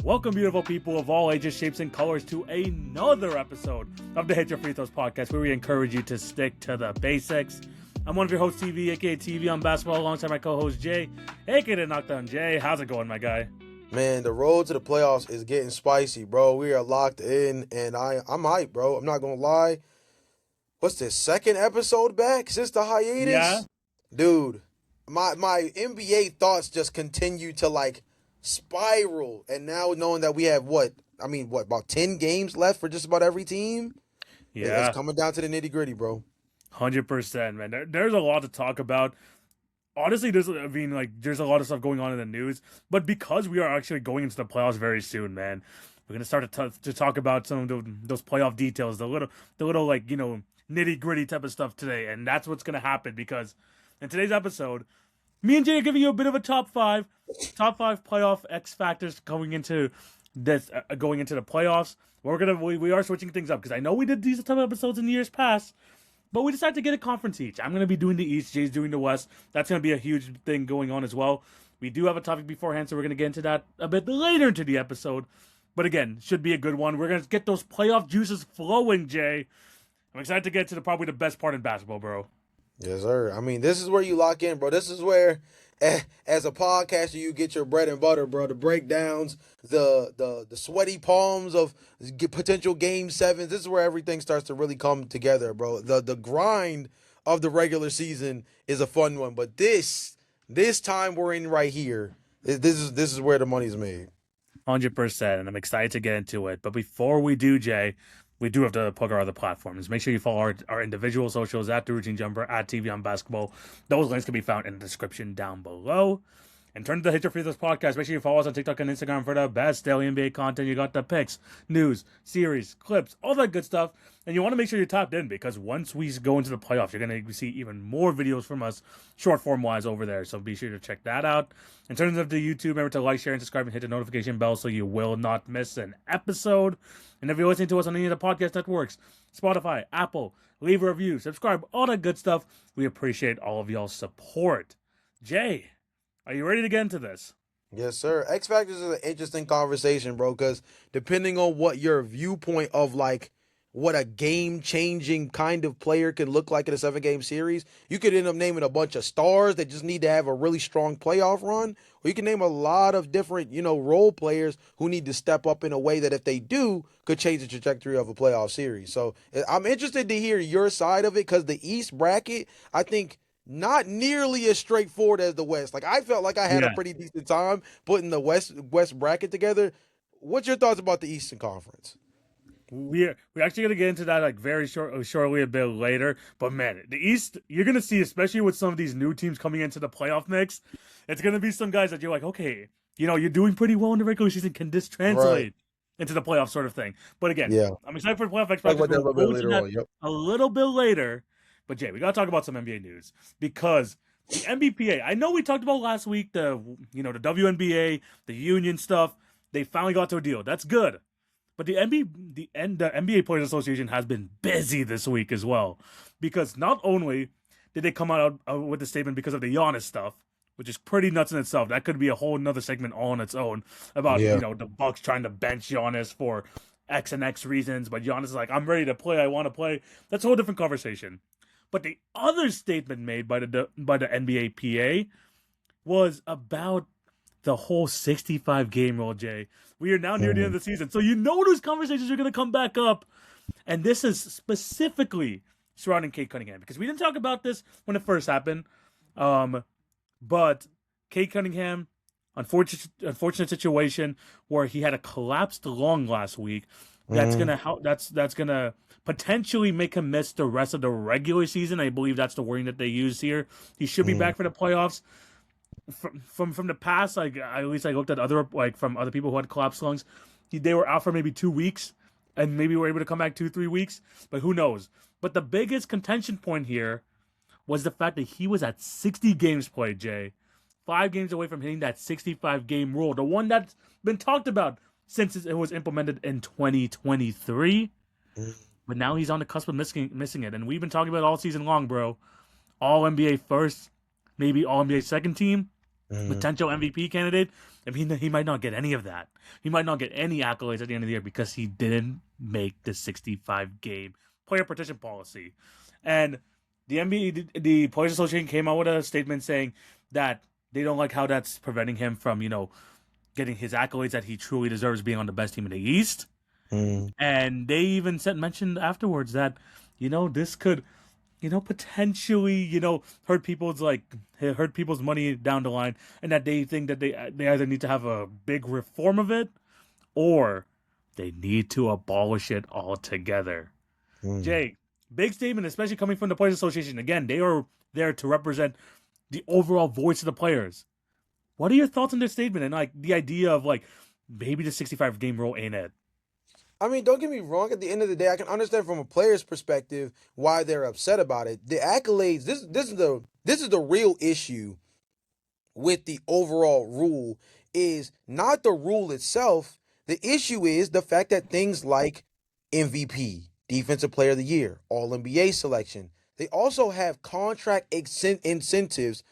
Welcome, beautiful people of all ages, shapes, and colors, to another episode of the Hit Your Free Throws podcast, where we encourage you to stick to the basics. I'm one of your hosts, TV, aka TV on basketball, alongside my co-host Jay, aka the Knockdown Jay. How's it going, my guy? Man, the road to the playoffs is getting spicy, bro. We are locked in, and I'm hyped, bro. I'm not gonna lie. What's this, second episode back since the hiatus? Yeah. Dude, my NBA thoughts just continue to spiral, and now knowing that we have about 10 games left for just about every team. Yeah, It's coming down to the nitty-gritty, bro. 100%, man. There's a lot to talk about. Honestly, there's a lot of stuff going on in the news, but because we are actually going into the playoffs very soon, man, we're gonna start to talk about some of those playoff details, the little nitty gritty type of stuff today, and that's what's gonna happen because in today's episode, me and Jay are giving you a bit of a top five playoff X factors going into this going into the playoffs. We are switching things up because I know we did these type of episodes in years past. But we decided to get a conference each. I'm going to be doing the East, Jay's doing the West. That's going to be a huge thing going on as well. We do have a topic beforehand, so we're going to get into that a bit later into the episode. But again, should be a good one. We're going to get those playoff juices flowing, Jay. I'm excited to get to probably the best part in basketball, bro. Yes, sir. I mean, this is where you lock in, bro. This is where, as a podcaster, you get your bread and butter, bro. The breakdowns, the sweaty palms of potential game sevens. This is where everything starts to really come together, bro. The grind of the regular season is a fun one, but this time we're in right here, this is where the money's made. 100%, and I'm excited to get into it. But before we do, Jay, we do have to plug our other platforms. Make sure you follow our individual socials at The Routine Jumper, at TV on Basketball. Those links can be found in the description down below. And turn to the Hit Your Free Throws podcast. Make sure you follow us on TikTok and Instagram for the best daily NBA content. You got the picks, news, series, clips, all that good stuff. And you want to make sure you're tapped in because once we go into the playoffs, you're going to see even more videos from us, short form wise, over there. So be sure to check that out. In terms of the YouTube, remember to like, share, and subscribe and hit the notification bell so you will not miss an episode. And if you're listening to us on any of the podcast networks, Spotify, Apple, leave a review, subscribe, all that good stuff. We appreciate all of y'all's support. Jay, are you ready to get into this? Yes, sir. X Factors is an interesting conversation, bro, because depending on what your viewpoint of what a game-changing kind of player can look like in a 7-game series, you could end up naming a bunch of stars that just need to have a really strong playoff run, or you can name a lot of different, role players who need to step up in a way that if they do, could change the trajectory of a playoff series. So I'm interested to hear your side of it because the East bracket, I think, not nearly as straightforward as the West. I felt like I had a pretty decent time putting the West bracket together. What's your thoughts about the Eastern Conference? We're actually going to get into that very shortly a bit later. But man, the East, you're going to see, especially with some of these new teams coming into the playoff mix, it's going to be some guys that you're like, okay, you're doing pretty well in the regular season. Can this translate into the playoff sort of thing? But again, I'm excited for the playoff expectations. A little bit later. But Jay, we got to talk about some NBA news because the NBPA, I know we talked about last week, the WNBA, the union stuff, they finally got to a deal. That's good. But the NBA Players Association has been busy this week as well because not only did they come out with the statement because of the Giannis stuff, which is pretty nuts in itself. That could be a whole nother segment all on its own about, the Bucks trying to bench Giannis for X and X reasons. But Giannis is like, I'm ready to play. I want to play. That's a whole different conversation. But the other statement made by the NBA PA was about the whole 65-game rule, Jay. We are now near the end of the season. So those conversations are going to come back up. And this is specifically surrounding Kate Cunningham. Because we didn't talk about this when it first happened. But Kate Cunningham, unfortunate situation where he had a collapsed lung last week. That's gonna potentially make him miss the rest of the regular season. I believe that's the wording that they use here. He should be back for the playoffs. From the past, at least I looked at other from other people who had collapsed lungs. They were out for maybe 2 weeks, and maybe were able to come back 2-3 weeks. But who knows? But the biggest contention point here was the fact that he was at 60 games played, Jay. 5 games away from hitting that 65-game rule, the one that's been talked about since it was implemented in 2023. But now he's on the cusp of missing it. And we've been talking about it all season long, bro. All NBA first, maybe all NBA second team. Mhm. potential MVP candidate. I mean, he might not get any of that. He might not get any accolades at the end of the year because he didn't make the 65 game player partition policy. And the NBA, the Players Association came out with a statement saying that they don't like how that's preventing him from, getting his accolades that he truly deserves being on the best team in the East. Mhm. And they even mentioned afterwards that, this could potentially, hurt people's money down the line, and that they think that they either need to have a big reform of it or they need to abolish it altogether. Mhm. Jay, big statement, especially coming from the Players Association. Again, they are there to represent the overall voice of the players. What are your thoughts on this statement and like the idea of like maybe the 65 game rule ain't it? I mean, don't get me wrong. At the end of the day, I can understand from a player's perspective why they're upset about it. The accolades. This is the real issue with the overall rule. Is not the rule itself. The issue is the fact that things like MVP, Defensive Player of the Year, All NBA selection, they also have contract incentives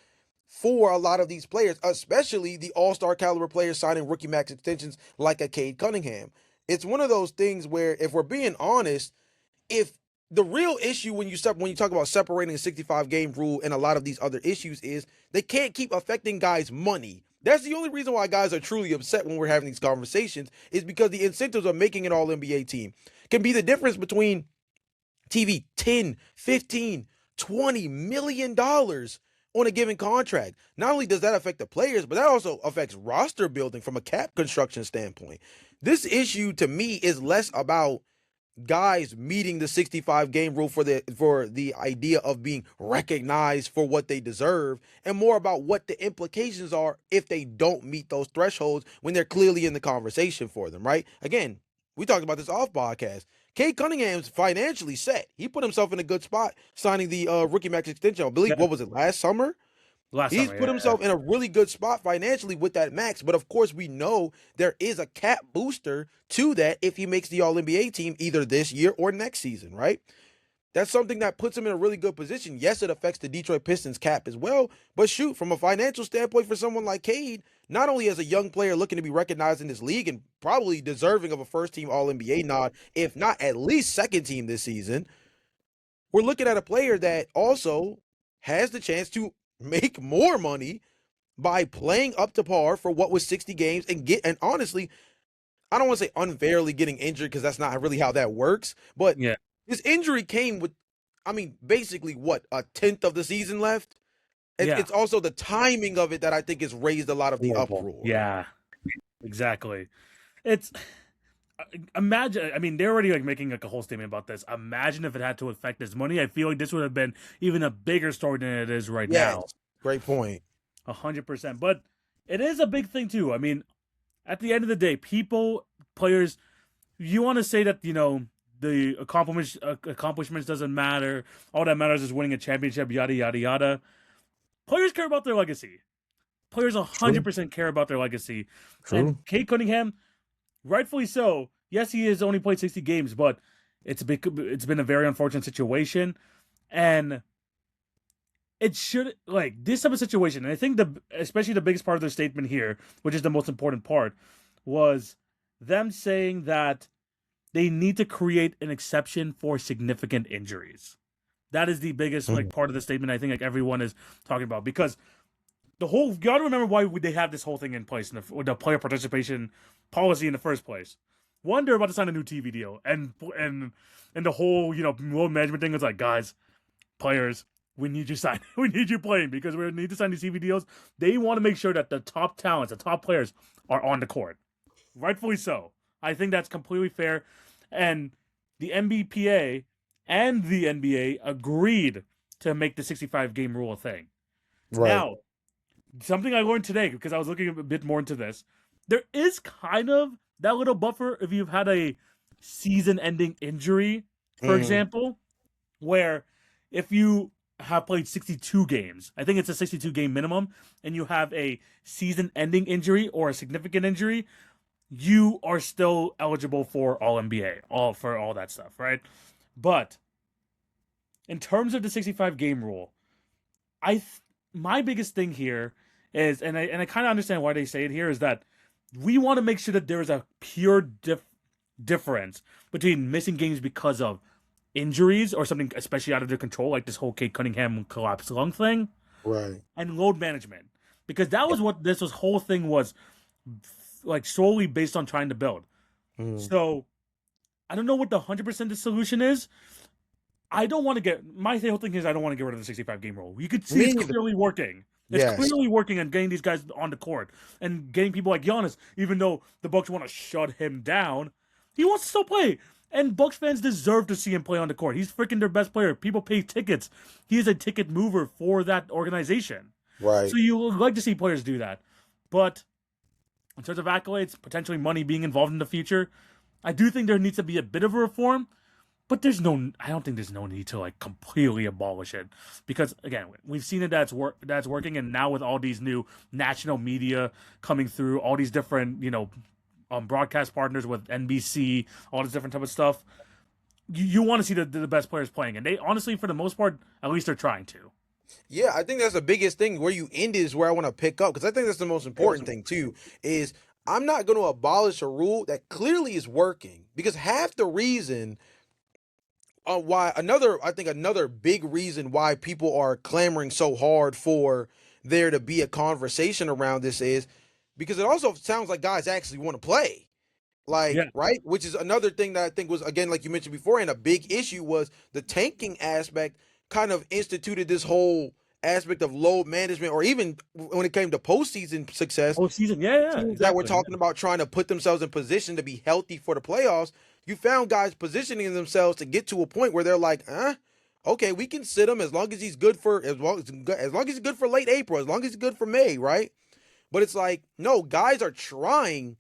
for a lot of these players, especially the all-star caliber players signing rookie max extensions like a Cade Cunningham. It's one of those things where, if we're being honest, if the real issue when you talk about separating a 65 game rule and a lot of these other issues is they can't keep affecting guys' money. That's the only reason why guys are truly upset when we're having these conversations, is because the incentives of making an all NBA team can be the difference between TV 10, 15, $20 million on a given contract. Not only does that affect the players, but that also affects roster building from a cap construction standpoint. This issue to me is less about guys meeting the 65 game rule for the idea of being recognized for what they deserve, and more about what the implications are if they don't meet those thresholds when they're clearly in the conversation for them, right? Again, we talked about this off podcast. Kate Cunningham's financially set. He put himself in a good spot signing the rookie max extension. I believe, Yeah, what was it, last summer? last He's summer, put yeah. himself in a really good spot financially with that max. But of course, we know there is a cap booster to that if he makes the All NBA team either this year or next season, right? That's something that puts him in a really good position. Yes, it affects the Detroit Pistons cap as well. But shoot, from a financial standpoint, for someone like Cade, not only as a young player looking to be recognized in this league and probably deserving of a first team All NBA nod, if not at least second team this season, we're looking at a player that also has the chance to make more money by playing up to par for what was 60 games and honestly, I don't want to say unfairly getting injured because that's not really how that works, but Yeah. his injury came with, I mean, basically what, a tenth of the season left? Yeah. It's also the timing of it that I think has raised a lot of the Horrible. uproar. Yeah, exactly. It's imagine. I mean, they're already like making like a whole statement about this. Imagine if it had to affect his money. I feel like this would have been even a bigger story than it is right now. Yes, great point. 100%. But it is a big thing too. I mean, at the end of the day, players, you want to say that the accomplishments doesn't matter. All that matters is winning a championship. Yada yada yada. Players care about their legacy. Players True, 100% care about their legacy. And true. Kate Cunningham, rightfully so. Yes, he has only played 60 games, but it's been a very unfortunate situation, and it should like this type of situation. And I think especially the biggest part of their statement here, which is the most important part, was them saying that they need to create an exception for significant injuries. That is the biggest like Mhm. part of the statement. I think like everyone is talking about because you gotta remember why they have this whole thing in place with the player participation policy in the first place. One, they're about to sign a new TV deal, and the whole load management thing is like, guys, players, we need you sign, we need you playing because we need to sign these TV deals. They want to make sure that the top talents, the top players, are on the court, rightfully so. I think that's completely fair, and the NBPA and the NBA agreed to make the 65 game rule a thing. Right. Now, something I learned today because I was looking a bit more into this. There is kind of that little buffer if you've had a season-ending injury, for Mhm. example, where if you have played 62 games, I think it's a 62 game minimum, and you have a season-ending injury or a significant injury, you are still eligible for All NBA, all that stuff, right? But in terms of the 65 game rule, I my biggest thing here is, and I kind of understand why they say it here, is that we want to make sure that there is a pure difference between missing games because of injuries or something especially out of their control, like this whole Kate Cunningham collapsed lung thing, Right. and load management, because that was what this whole thing was, like solely based on trying to build. Mm. So I don't know what the 100% the solution is. I don't want to get my whole thing is I don't want to get rid of the 65 game rule. You could see Me it's neither. clearly working. It's Yes. clearly working and getting these guys on the court and getting people like Giannis. Even though the Bucks want to shut him down, he wants to still play. And Bucks fans deserve to see him play on the court. He's freaking their best player. People pay tickets. He is a ticket mover for that organization. Right. So you would like to see players do that. But in terms of accolades, potentially money being involved in the future, I do think there needs to be a bit of a reform. But I don't think there's no need to like completely abolish it, because again, we've seen it that's working, and now with all these new national media coming through, all these different broadcast partners with NBC, all this different type of stuff, you want to see the best players playing, and they honestly, for the most part, at least they're trying to. Yeah, I think that's the biggest thing. Where you end is where I want to pick up, because I think that's the most important thing too. Is I'm not going to abolish a rule that clearly is working, because half the reason another big reason why people are clamoring so hard for there to be a conversation around this is because it also sounds like guys actually want to play. Like, Yeah. right? Which is another thing that I think was, again, like you mentioned before, and a big issue was the tanking aspect kind of instituted this whole aspect of load management, or even when it came to postseason success, Oh, season, yeah, teams that were exactly. talking about trying to put themselves in position to be healthy for the playoffs. You found guys positioning themselves to get to a point where they're like, okay, we can sit him as long as he's good for as long as he's good for late April, as long as he's good for May, right? But it's like, no, guys are trying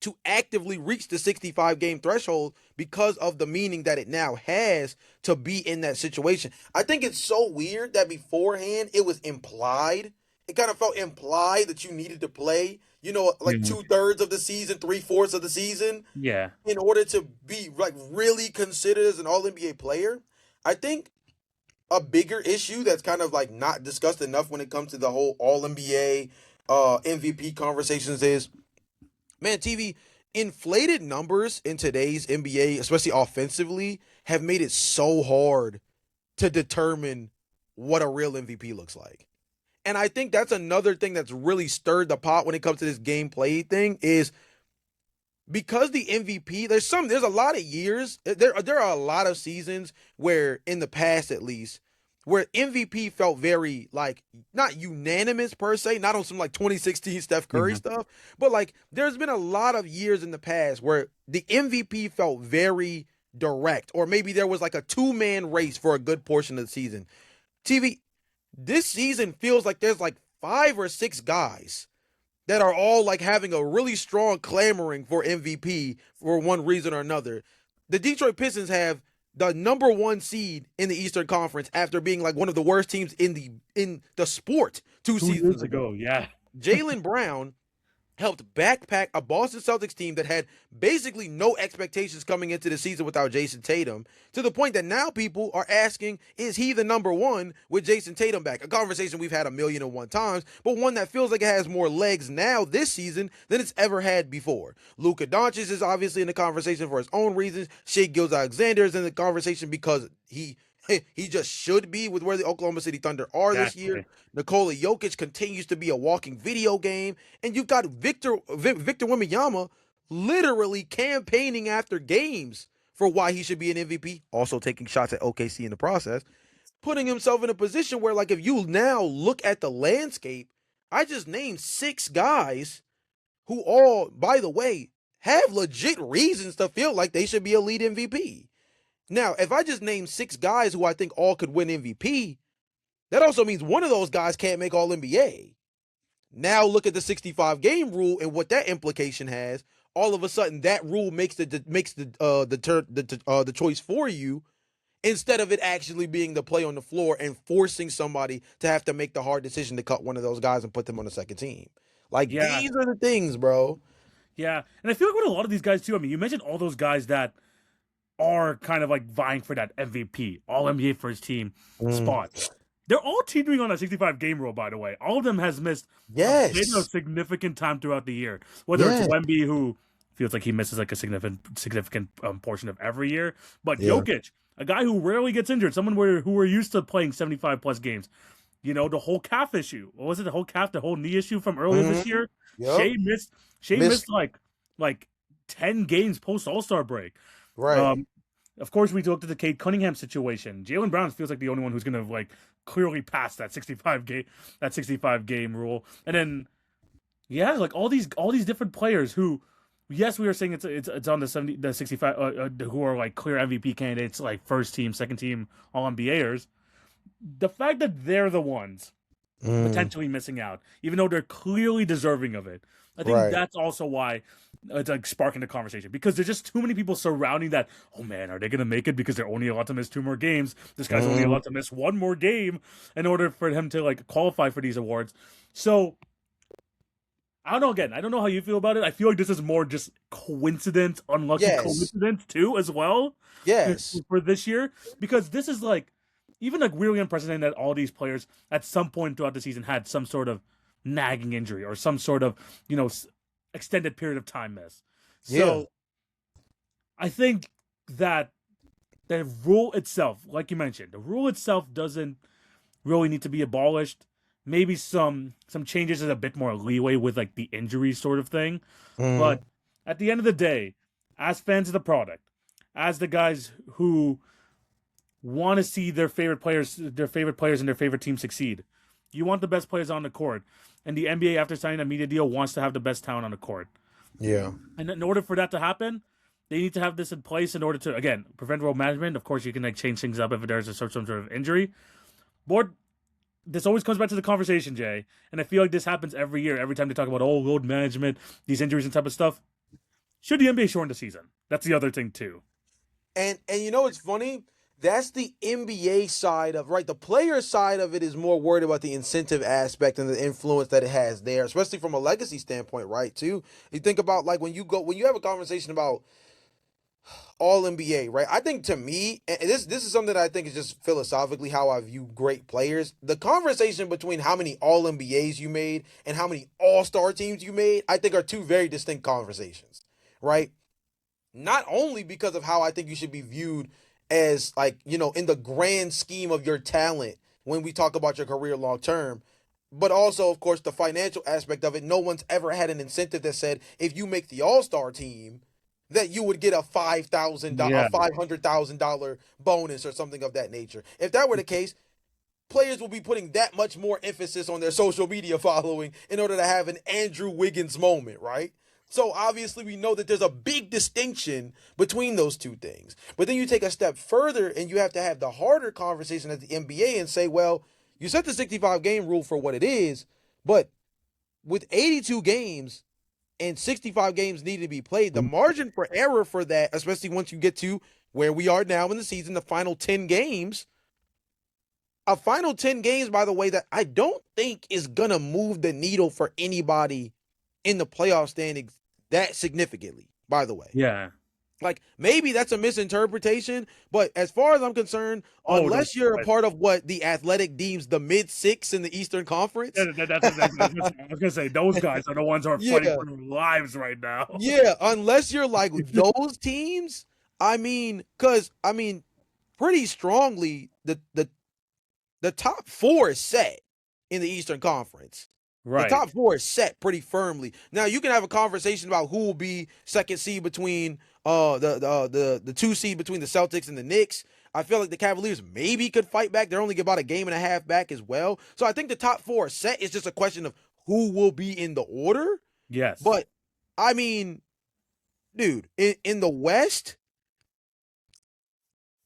to actively reach the 65 game threshold because of the meaning that it now has to be in that situation. I think it's so weird that beforehand it was implied. It kind of felt implied that you needed to play, like 2/3 of the season, 3/4 of the season, Yeah. in order to be like really considered as an All NBA player. I think a bigger issue that's kind of like not discussed enough when it comes to the whole All NBA MVP conversations is, man, TV, inflated numbers in today's NBA, especially offensively, have made it so hard to determine what a real MVP looks like. And I think that's another thing that's really stirred the pot when it comes to this gameplay thing is because the MVP, there's a lot of years, there are a lot of seasons where, in the past at least, where MVP felt very like not unanimous per se, not on some like 2016 Steph Curry stuff, but like there's been a lot of years in the past where the MVP felt very direct, or maybe there was like a 2-man race for a good portion of the season. TV, this season feels like there's like 5 or 6 guys that are all like having a really strong clamoring for MVP for one reason or another. The Detroit Pistons have the number 1 seed in the Eastern Conference after being like one of the worst teams in the sport 2 seasons ago. Yeah. Jaylen Brown helped backpack a Boston Celtics team that had basically no expectations coming into the season without Jason Tatum, to the point that now people are asking, is he the number 1 with Jason Tatum back? A conversation we've had 1,000,001 times, but one that feels like it has more legs now this season than it's ever had before. Luka Doncic is obviously in the conversation for his own reasons. Shai Gilgeous-Alexander is in the conversation because he just should be with where the Oklahoma City Thunder are this year. Nikola Jokic continues to be a walking video game. And you've got Victor Wembanyama literally campaigning after games for why he should be an MVP, also taking shots at OKC in the process, putting himself in a position where, like, if you now look at the landscape, I just named 6 guys who all, by the way, have legit reasons to feel like they should be a lead MVP. Now, if I just name 6 guys who I think all could win MVP, that also means one of those guys can't make All NBA. Now look at the 65 game rule and what that implication has. All of a sudden, that rule makes the choice for you, instead of it actually being the play on the floor and forcing somebody to have to make the hard decision to cut one of those guys and put them on the second team. Like, these are the things, bro. Yeah, and I feel like with a lot of these guys too. I mean, you mentioned all those guys that are kind of like vying for that MVP, All NBA first team spot. They're all teetering on a 65 game rule, by the way. All of them has missed a bit of Yes. significant time throughout the year. Whether it's Yeah. Wemby, who feels like he misses like a significant portion of every year, but Yeah. Jokic, a guy who rarely gets injured, someone who we're used to playing 75 plus games. You know, the whole calf issue. What was it? The whole knee issue from earlier this year. Yep. Shea Missed. missed like 10 games post All-Star break. Right. Of course, we looked at the Cade Cunningham situation. Jaylen Brown feels like the only one who's gonna like clearly pass that 65 game rule. And then yeah, like all these different players who, yes, we were saying it's on the 65 who are like clear MVP candidates, like first team, second team All NBAers. The fact that they're the ones potentially missing out, even though they're clearly deserving of it. I think Right. that's also why it's like sparking the conversation, because there's just too many people surrounding that. Oh man, are they gonna make it because they're only allowed to miss 2 more games? This guy's only allowed to miss 1 more game in order for him to like qualify for these awards. So I don't know. Again, I don't know how you feel about it. I feel like this is more just coincidence, unlucky Yes. coincidence too, as well. Yes. For this year, because this is like even like really unprecedented that all these players at some point throughout the season had some sort of nagging injury or some sort of extended period of time miss. So I think that the rule itself, like you mentioned, the rule itself doesn't really need to be abolished. Maybe some changes is a bit more leeway with like the injury sort of thing. But at the end of the day, as fans of the product, as the guys who want to see their favorite players and their favorite team succeed, you want the best players on the court. And the NBA, after signing a media deal, wants to have the best talent on the court. Yeah. And in order for that to happen, they need to have this in place in order to, again, prevent role management. Of course, you can like change things up if there's some sort of injury. But this always comes back to the conversation, Jay. And I feel like this happens every year, every time they talk about load management, these injuries and type of stuff. Should the NBA shorten the season? That's the other thing too. And you know what's funny? That's the NBA side of right. The player side of it is more worried about the incentive aspect and the influence that it has there, especially from a legacy standpoint, right? Too. You think about like when you have a conversation about all NBA, right? I think to me, and this is something that I think is just philosophically how I view great players. The conversation between how many all NBAs you made and how many all-star teams you made, I think are two very distinct conversations, right? Not only because of how I think you should be viewed as like, in the grand scheme of your talent when we talk about your career long term, but also, of course, the financial aspect of it. No one's ever had an incentive that said if you make the All-Star team, that you would get a $500,000 bonus or something of that nature. If that were the case, players will be putting that much more emphasis on their social media following in order to have an Andrew Wiggins moment, right? So obviously we know that there's a big distinction between those two things. But then you take a step further and you have to have the harder conversation at the NBA and say, well, you set the 65 game rule for what it is, but with 82 games and 65 games needed to be played, the margin for error for that, especially once you get to where we are now in the season, the final 10 games, a final 10 games, by the way, that I don't think is going to move the needle for anybody in the playoff standings that significantly, by the way. Yeah. Like, maybe that's a misinterpretation, but as far as I'm concerned, unless you're a part of what The Athletic deems the mid-six in the Eastern Conference. I was going to say, those guys are the ones who are fighting for their lives right now. Yeah, unless you're like those teams, pretty strongly, the top 4 is set in the Eastern Conference. Right. The top 4 is set pretty firmly. Now you can have a conversation about who will be second seed between the 2 seed between the Celtics and the Knicks. I feel like the Cavaliers maybe could fight back. They're only about a game and a half back as well. So I think the top 4 is set. It's just a question of who will be in the order. Yes. But dude, in the West,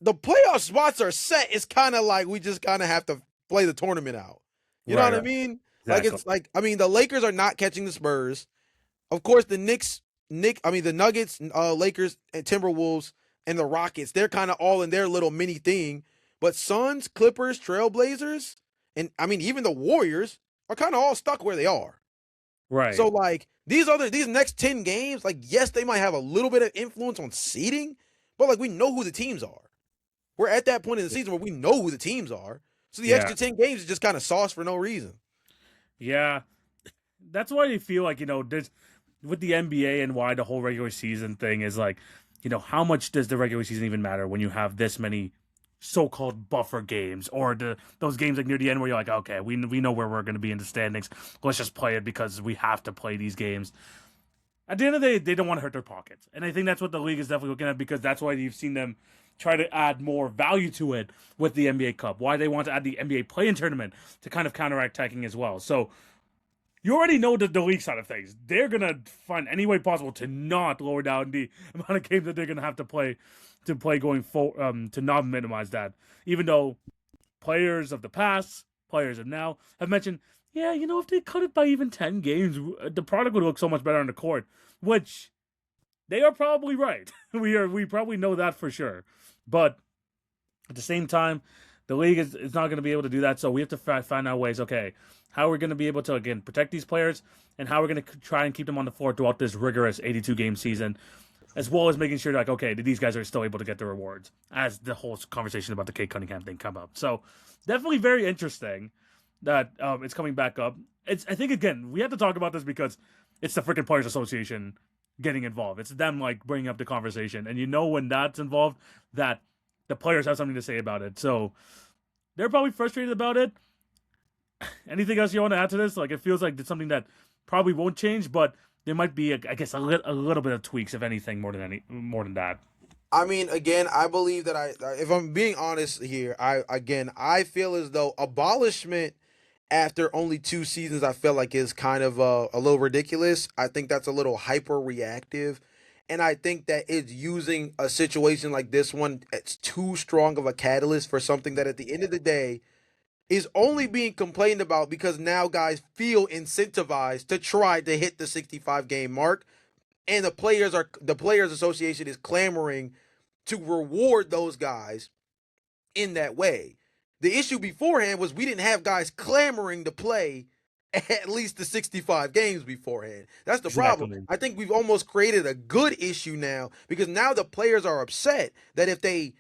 the playoff spots are set. It's kind of like we just kind of have to play the tournament out. You know what I mean? Exactly. The Lakers are not catching the Spurs. Of course, the Nuggets, Lakers, and Timberwolves, and the Rockets, they're kind of all in their little mini thing. But Suns, Clippers, Trailblazers, and even the Warriors are kind of all stuck where they are. Right. So these next 10 games, yes, they might have a little bit of influence on seeding, but we know who the teams are. We're at that point in the season where we know who the teams are. So the Yeah. extra 10 games is just kind of sauce for no reason. Yeah. That's why I feel like, there's with the NBA and why the whole regular season thing is like, how much does the regular season even matter when you have this many so-called buffer games or those games like near the end where you're like, okay, we know where we're going to be in the standings. Let's just play it because we have to play these games. At the end of the day, they don't want to hurt their pockets. And I think that's what the league is definitely looking at because that's why you've seen them try to add more value to it with the NBA Cup. Why they want to add the NBA play-in tournament to kind of counteract attacking as well. So you already know the league side of things. They're going to find any way possible to not lower down the amount of games that they're going to have to play going forward, to not minimize that. Even though players of the past, players of now have mentioned, yeah, if they cut it by even 10 games, the product would look so much better on the court, which they are probably right. We probably know that for sure. But at the same time, the league is not going to be able to do that, so we have to find out ways, okay, how we're going to be able to, again, protect these players and how we're going to try and keep them on the floor throughout this rigorous 82-game season, as well as making sure, like, okay, these guys are still able to get the rewards as the whole conversation about the Kate Cunningham thing come up. So definitely very interesting that it's coming back up. I think, again, we have to talk about this because it's the freaking Players Association getting involved. It's them, like, bringing up the conversation. And when that's involved, that the players have something to say about it. So they're probably frustrated about it. Anything else you want to add to this? Like, it feels like it's something that probably won't change, but there might be, I guess, a little bit of tweaks, if anything, more than that. I mean, again, I believe that if I'm being honest here, I feel as though abolishment after only 2 seasons, I feel like is kind of a little ridiculous. I think that's a little hyper reactive. And I think that it's using a situation like this one, it's too strong of a catalyst for something that at the end of the day is only being complained about because now guys feel incentivized to try to hit the 65 game mark. And the players association is clamoring to reward those guys in that way. The issue beforehand was we didn't have guys clamoring to play at least the 65 games beforehand. That's the problem. Exactly. I think we've almost created a good issue now because now the players are upset that if they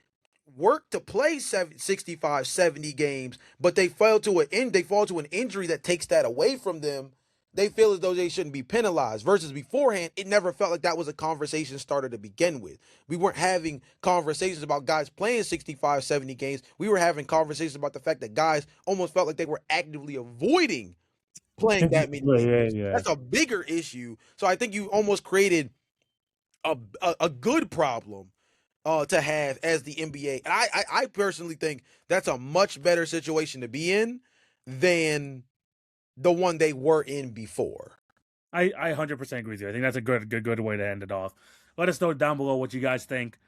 work to play 65, 70 games, but they fall to an injury that takes that away from them, they feel as though they shouldn't be penalized. Versus beforehand, it never felt like that was a conversation starter to begin with. We weren't having conversations about guys playing 65, 70 games. We were having conversations about the fact that guys almost felt like they were actively avoiding playing that many games. Yeah. That's a bigger issue. So I think you almost created a good problem to have as the NBA. And I personally think that's a much better situation to be in than the one they were in before. I 100% agree with you. I think that's a good way to end it off. Let us know down below what you guys think.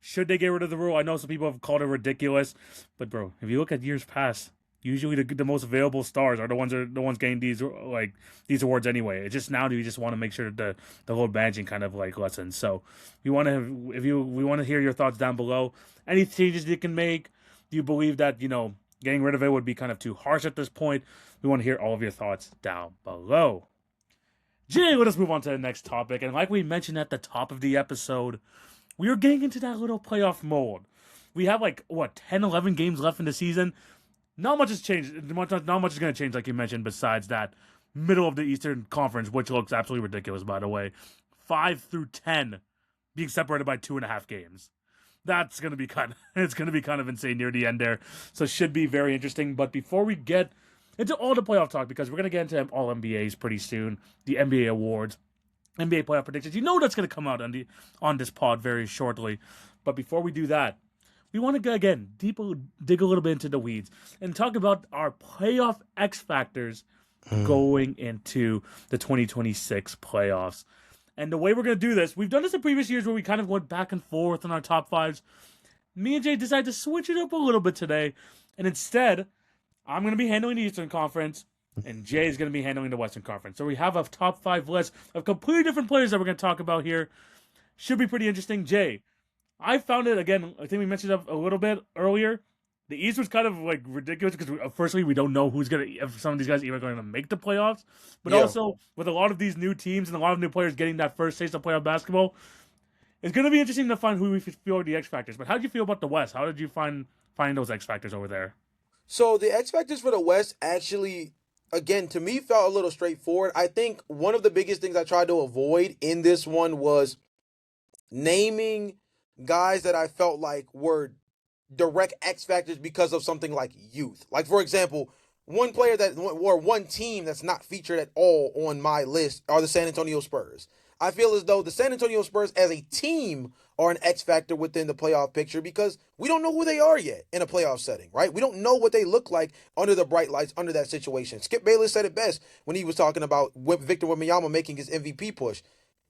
Should they get rid of the rule? I know some people have called it ridiculous, but bro, if you look at years past, usually the most available stars are the ones getting these awards anyway. It's just now do you just want to make sure that the whole badging kind of like lessens. So we want to hear your thoughts down below. Any changes you can make? Do you believe that getting rid of it would be kind of too harsh at this point? We want to hear all of your thoughts down below. Jay, let us move on to the next topic. And like we mentioned at the top of the episode, we are getting into that little playoff mode. We have 10, 11 games left in the season. Not much has changed. Not much is going to change, like you mentioned, besides that middle of the Eastern Conference, which looks absolutely ridiculous, by the way. 5 through 10 being separated by 2.5 games. That's going to be it's going to be kind of insane near the end there. So it should be very interesting. But before we get into all the playoff talk, because we're going to get into all NBAs pretty soon, the NBA awards, NBA playoff predictions. That's going to come out on this pod very shortly. But before we do that, we want to go again, dig a little bit into the weeds and talk about our playoff X factors going into the 2026 playoffs. And the way we're going to do this, we've done this in previous years where we kind of went back and forth on our top fives. Me and Jay decided to switch it up a little bit today. And instead, I'm going to be handling the Eastern Conference, and Jay is going to be handling the Western Conference. So we have a top 5 list of completely different players that we're going to talk about here. Should be pretty interesting. Jay, I found it, again, I think we mentioned it a little bit earlier. The East was kind of ridiculous because firstly, we don't know if some of these guys are even going to make the playoffs. But also, with a lot of these new teams and a lot of new players getting that first taste of playoff basketball, it's going to be interesting to find who we feel are the X factors. But how did you feel about the West? How did you find those X factors over there? So the X factors for the West actually, again, to me felt a little straightforward. I think one of the biggest things I tried to avoid in this one was naming guys that I felt like were direct X factors because of something like youth. Like, for example, one player that or one team that's not featured at all on my list are the San Antonio Spurs. I feel as though the San Antonio Spurs as a team are an X factor within the playoff picture because we don't know who they are yet in a playoff setting, right? We don't know what they look like under the bright lights, under that situation. Skip Bayless said it best when he was talking about Victor Wembanyama making his MVP push.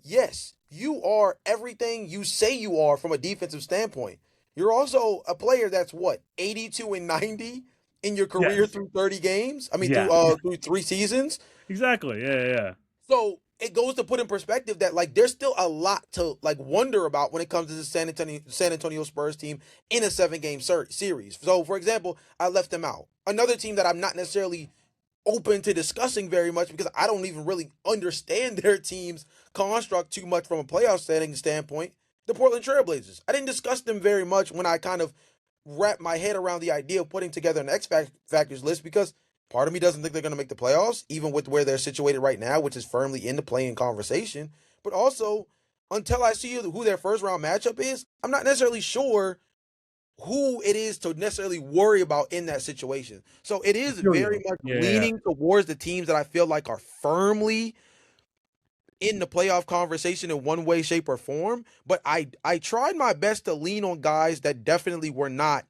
Yes, you are everything you say you are from a defensive standpoint. You're also a player that's what, 82 and 90 in your career Yes. through 30 games? I mean, Yeah. through 3 seasons. Exactly. Yeah. So it goes to put in perspective that like there's still a lot to like wonder about when it comes to the San Antonio Spurs team in a 7 game series. So for example, I left them out. Another team that I'm not necessarily open to discussing very much because I don't even really understand their team's construct too much from a playoff setting standpoint. The Portland Trailblazers. I didn't discuss them very much when I kind of wrapped my head around the idea of putting together an X factors list because part of me doesn't think they're going to make the playoffs, even with where they're situated right now, which is firmly in the play-in conversation. But also, until I see who their first round matchup is, I'm not necessarily sure who it is to necessarily worry about in that situation. So it I is feel very you. much Yeah. leaning towards the teams that I feel like are firmly in the playoff conversation in one way, shape, or form. But I tried my best to lean on guys that definitely were not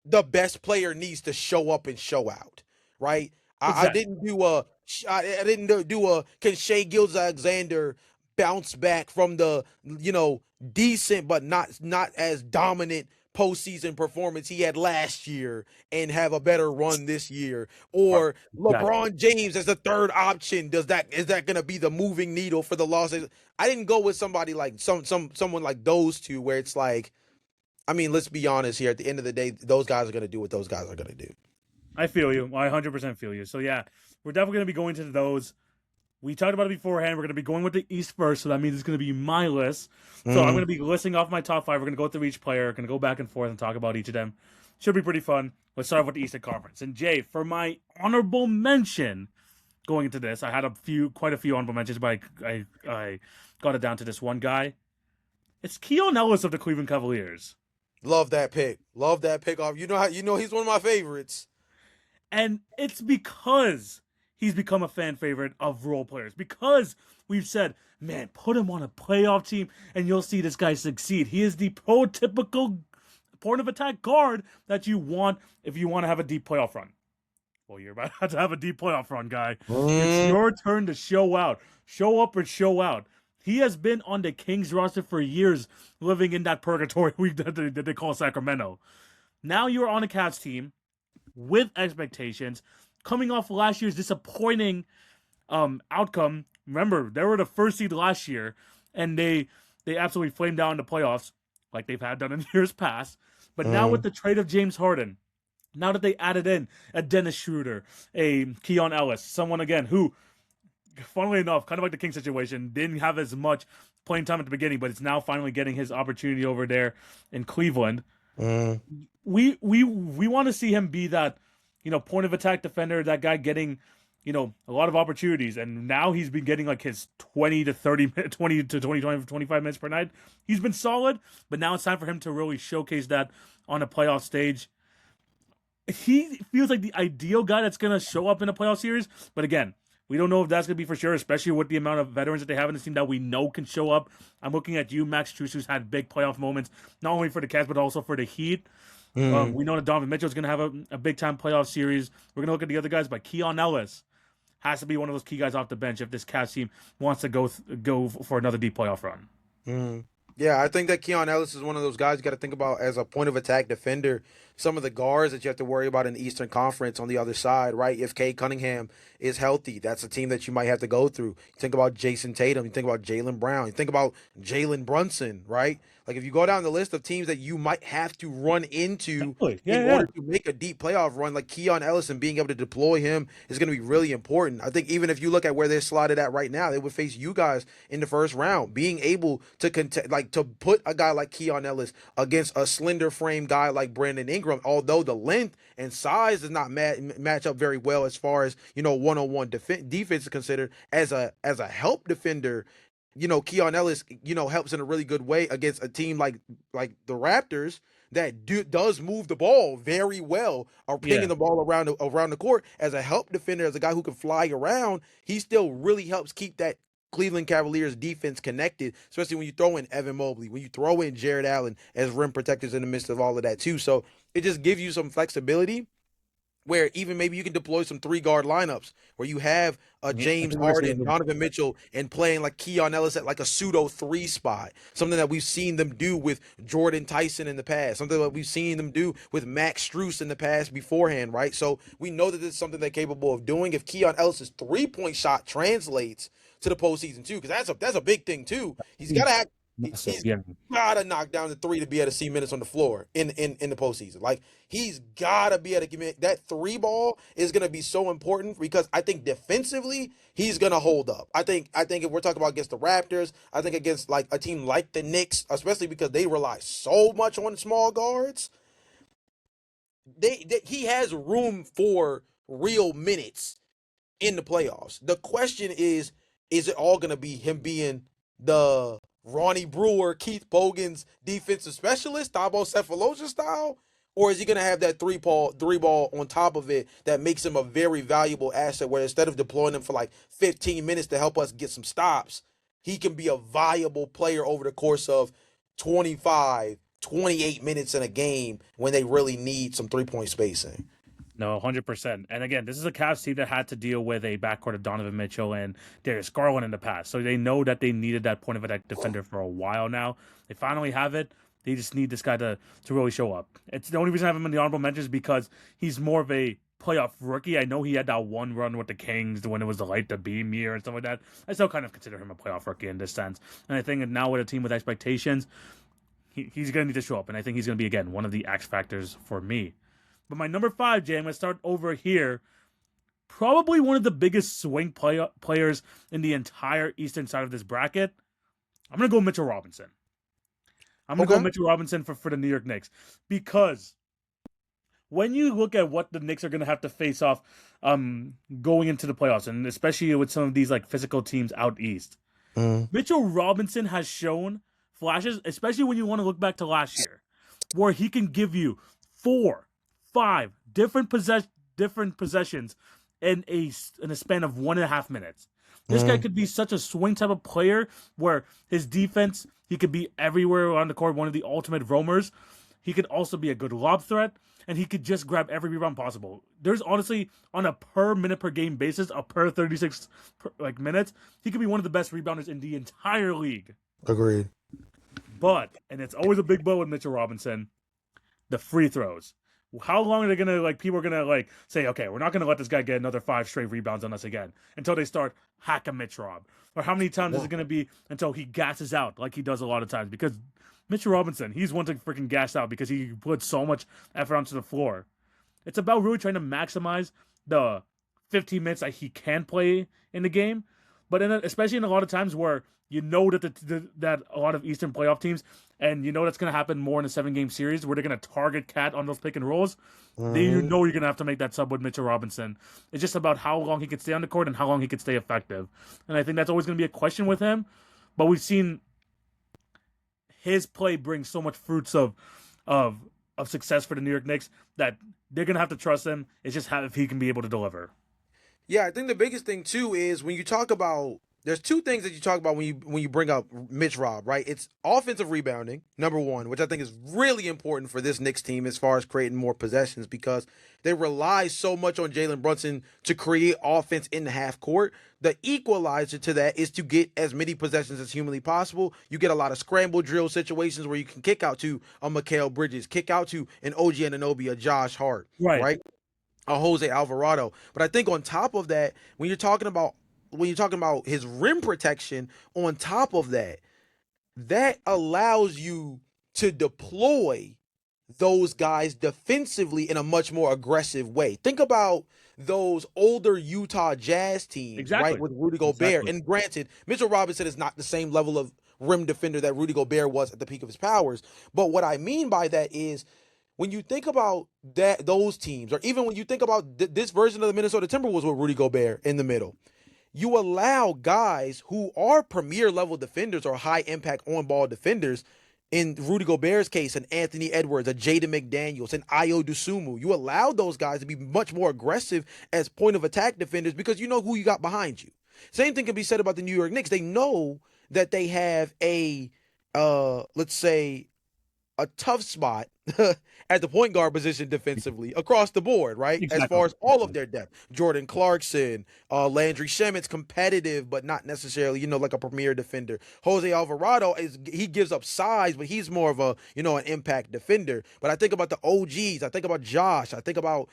the best player needs to show up and show out, right? I Exactly. didn't do a I didn't do a can Shea Gilgeous-Alexander bounce back from the decent but not as dominant postseason performance he had last year and have a better run this year, or Exactly. LeBron James as the third option. Is that going to be the moving needle for the losses? I didn't go with somebody like someone like those two where it's like, I mean, let's be honest here. At the end of the day, those guys are going to do what those guys are going to do. I feel you. I 100% feel you. So yeah, we're definitely gonna be going to those. We talked about it beforehand. We're gonna be going with the East first, so that means it's gonna be my list. So I'm Mm. gonna be listing off my top five. We're gonna go through each player. Gonna go back and forth and talk about each of them. Should be pretty fun. Let's start with the Eastern Conference. And Jay, for my honorable mention going into this, I had quite a few honorable mentions, but I got it down to this one guy. It's Keon Ellis of the Cleveland Cavaliers. Love that pick. Love that pick off. He's one of my favorites. And it's because he's become a fan favorite of role players. Because we've said, man, put him on a playoff team and you'll see this guy succeed. He is the prototypical point of attack guard that you want if you want to have a deep playoff run. Well, you're about to have a deep playoff run, guy. It's Mm. your turn to show out. Show up or show out. He has been on the Kings roster for years, living in that purgatory that they call Sacramento. Now you're on a Cavs team with expectations, coming off last year's disappointing outcome. Remember, they were the first seed last year, and they absolutely flamed down in the playoffs, like they've had done in years past. But now with Mm. the trade of James Harden, now that they added in a Dennis Schroeder, a Keon Ellis, someone again who, funnily enough, kind of like the King situation, didn't have as much playing time at the beginning, but it's now finally getting his opportunity over there in Cleveland. Mm. We want to see him be that, point of attack defender, that guy getting, a lot of opportunities. And now he's been getting like his 20 to 30 20 to 25 minutes per night. He's been solid, but now it's time for him to really showcase that on a playoff stage. He feels like the ideal guy that's going to show up in a playoff series, but again, we don't know if that's going to be for sure, especially with the amount of veterans that they have in the team that we know can show up. I'm looking at you, Max Strus, who's had big playoff moments, not only for the Cavs, but also for the Heat. Mm. We know that Donovan Mitchell is going to have a big time playoff series. We're going to look at the other guys, but Keon Ellis has to be one of those key guys off the bench if this Cavs team wants to go for another deep playoff run. Mm. Yeah, I think that Keon Ellis is one of those guys you got to think about as a point of attack defender. Some of the guards that you have to worry about in the Eastern Conference on the other side, right? If Cade Cunningham is healthy, that's a team that you might have to go through. You think about Jason Tatum, you think about Jaylen Brown, you think about Jalen Brunson, right? Like if you go down the list of teams that you might have to run into Exactly. in Yeah. order to make a deep playoff run, like Keon Ellis and being able to deploy him is going to be really important. I think even if you look at where they're slotted at right now, they would face you guys in the first round. Being able to to put a guy like Keon Ellis against a slender frame guy like Brandon Ingram from. Although the length and size does not match up very well as far as one-on-one defense is considered. As a help defender, Keon Ellis helps in a really good way against a team like the Raptors that does move the ball very well, or pinging the ball around the court. As a help defender, as a guy who can fly around, he still really helps keep that Cleveland Cavaliers defense connected, especially when you throw in Evan Mobley, when you throw in Jared Allen as rim protectors in the midst of all of that too. So it just gives you some flexibility where even maybe you can deploy some 3-guard lineups where you have James Harden, Donovan Mitchell, and playing like Keon Ellis at like a pseudo 3 spot. Something that we've seen them do with Jordan Tyson in the past. Something that we've seen them do with Max Strus in the past beforehand, right? So we know that this is something they're capable of doing. If Keon Ellis' 3-point shot translates to the postseason too, because that's a big thing too. He's got to have. He's gotta knock down the 3 to be able to see minutes on the floor in the postseason. Like, he's gotta be able to give me that 3 ball is gonna be so important, because I think defensively he's gonna hold up. I think if we're talking about against the Raptors, I think against like a team like the Knicks, especially because they rely so much on small guards, he has room for real minutes in the playoffs. The question is it all gonna be him being the Ronnie Brewer, Keith Bogan's defensive specialist, Thabo Sefolosha style? Or is he going to have that three ball on top of it that makes him a very valuable asset, where instead of deploying him for like 15 minutes to help us get some stops, he can be a viable player over the course of 25, 28 minutes in a game when they really need some 3-point spacing? No, 100%. And again, this is a Cavs team that had to deal with a backcourt of Donovan Mitchell and Darius Garland in the past. So they know that they needed that point of attack defender for a while now. They finally have it. They just need this guy to really show up. It's the only reason I have him in the honorable mentions, because he's more of a playoff rookie. I know he had that one run with the Kings when it was the light the beam year and stuff like that. I still kind of consider him a playoff rookie in this sense. And I think now with a team with expectations, he's going to need to show up. And I think he's going to be, again, one of the X factors for me. But my number 5, Jay, I'm going to start over here. Probably one of the biggest swing players in the entire eastern side of this bracket. I'm going to go Mitchell Robinson. I'm going to go Mitchell Robinson for the New York Knicks. Because when you look at what the Knicks are going to have to face off going into the playoffs, and especially with some of these like physical teams out east, Mitchell Robinson has shown flashes, especially when you want to look back to last year, where he can give you 4, 5 different possessions in a span of 1.5 minutes. This guy could be such a swing type of player where his defense, he could be everywhere around the court, one of the ultimate roamers. He could also be a good lob threat, and he could just grab every rebound possible. There's honestly, on a per minute per game basis, a per 36 minutes, he could be one of the best rebounders in the entire league. Agreed. But, and it's always a big blow with Mitchell Robinson, the free throws. How long are they gonna people are gonna say, okay, we're not gonna let this guy get another 5 straight rebounds on us again until they start hacking Mitch Rob? Or how many times is it gonna be until he gasses out like he does a lot of times? Because Mitchell Robinson, he's one to freaking gas out because he puts so much effort onto the floor. It's about really trying to maximize the 15 minutes that he can play in the game, but especially in a lot of times where you know that a lot of Eastern playoff teams, and you know that's going to happen more in a 7-game series where they're going to target Cat on those pick and rolls. Then you know you're going to have to make that sub with Mitchell Robinson. It's just about how long he can stay on the court and how long he can stay effective. And I think that's always going to be a question with him. But we've seen his play bring so much fruits of success for the New York Knicks that they're going to have to trust him. It's just if he can be able to deliver. Yeah, I think the biggest thing too is when you talk about, there's 2 things that you talk about when you bring up Mitch Rob, right? It's offensive rebounding, number 1, which I think is really important for this Knicks team as far as creating more possessions, because they rely so much on Jalen Brunson to create offense in the half court. The equalizer to that is to get as many possessions as humanly possible. You get a lot of scramble drill situations where you can kick out to a Mikal Bridges, kick out to an OG Anunoby, a Josh Hart, right? A Jose Alvarado. But I think on top of that, when you're talking about his rim protection, on top of that, that allows you to deploy those guys defensively in a much more aggressive way. Think about those older Utah Jazz teams, right, with Rudy Gobert. And granted, Mitchell Robinson is not the same level of rim defender that Rudy Gobert was at the peak of his powers. But what I mean by that is when you think about those teams, or even when you think about this version of the Minnesota Timberwolves with Rudy Gobert in the middle, you allow guys who are premier level defenders or high impact on ball defenders. In Rudy Gobert's case, an Anthony Edwards, a Jaden McDaniels, an Ayo Dosunmu, you allow those guys to be much more aggressive as point of attack defenders because you know who you got behind you. Same thing can be said about the New York Knicks. They know that they have a, let's say, a tough spot at the point guard position defensively across the board, right? As Exactly. far as all of their depth. Jordan Clarkson, Landry Shamit's competitive, but not necessarily, like a premier defender. Jose Alvarado he gives up size, but he's more of a, an impact defender. But I think about the OGs, I think about Josh, I think about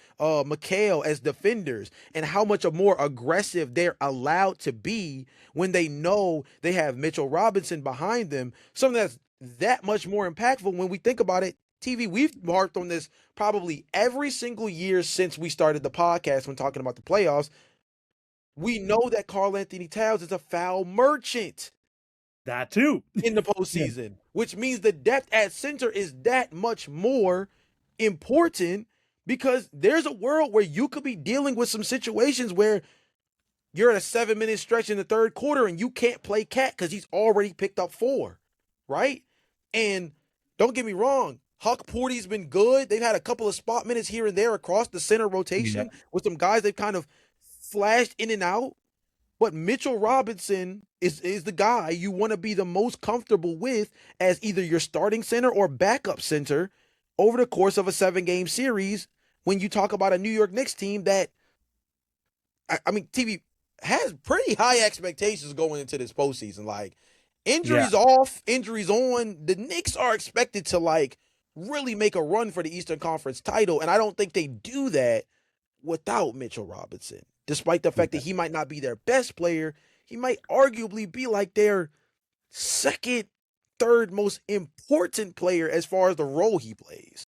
Mikhail as defenders and how much more aggressive they're allowed to be when they know they have Mitchell Robinson behind them. Something that's that much more impactful when we think about it. TV, we've harped on this probably every single year since we started the podcast when talking about the playoffs. We know that Karl Anthony Towns is a foul merchant. That too. In the postseason, which means the depth at center is that much more important because there's a world where you could be dealing with some situations where you're at a 7-minute stretch in the third quarter and you can't play Cat because he's already picked up 4, right? And don't get me wrong, Huck Porty's been good. They've had a couple of spot minutes here and there across the center rotation with some guys they've kind of flashed in and out. But Mitchell Robinson is the guy you want to be the most comfortable with as either your starting center or backup center over the course of a 7-game series when you talk about a New York Knicks team that, I mean, TV has pretty high expectations going into this postseason. Like, injuries off, injuries on, the Knicks are expected to, really make a run for the Eastern Conference title, and I don't think they do that without Mitchell Robinson. Despite the fact that he might not be their best player, he might arguably be their second, third most important player as far as the role he plays.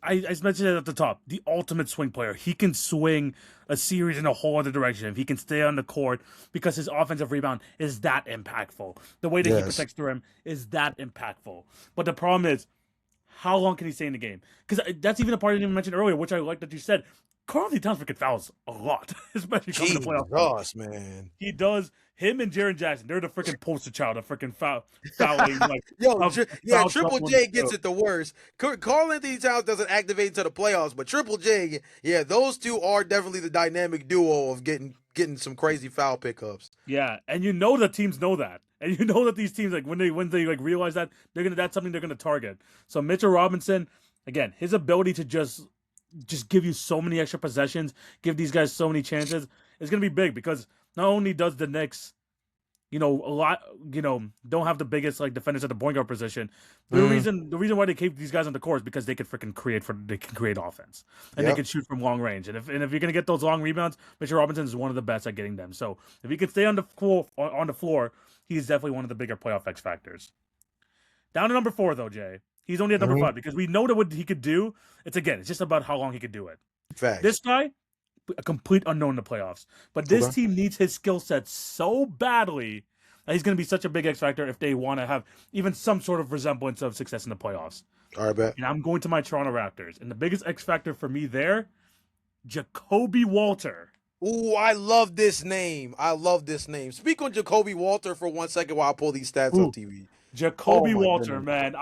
I mentioned it at the top, the ultimate swing player. He can swing a series in a whole other direction. He can stay on the court because his offensive rebound is that impactful. The way that he protects the rim is that impactful. But the problem is, how long can he stay in the game? Because that's even a part I didn't even mention earlier, which I like that you said. Karl Anthony Towns freaking fouls a lot, especially coming to playoffs. Man. He does. Him and Jaren Jackson, they're the freaking poster child of freaking fouling. Triple J gets it the worst. Karl Anthony Towns doesn't activate into the playoffs, but Triple J, those two are definitely the dynamic duo of getting some crazy foul pickups. Yeah, and the teams know that. And that these teams, when they realize that, that's something they're gonna target. So Mitchell Robinson, again, his ability to just give you so many extra possessions, give these guys so many chances, is gonna be big because not only does the Knicks, don't have the biggest defenders at the point guard position. The reason why they keep these guys on the court is because they can freaking create offense and they can shoot from long range. And if you're gonna get those long rebounds, Mitchell Robinson is one of the best at getting them. So if he can stay on the floor, he's definitely one of the bigger playoff X factors. Down to number 4 though, Jay. He's only at number 5 because we know that what he could do. It's just about how long he could do it. Facts. This guy, a complete unknown in the playoffs. But this team needs his skill set so badly that he's going to be such a big X factor if they want to have even some sort of resemblance of success in the playoffs. All right, bet. And I'm going to my Toronto Raptors. And the biggest X factor for me there, Jacoby Walter. Ooh, I love this name. Speak on Jacoby Walter for 1 second while I pull these stats on TV. Jacoby Walter, man.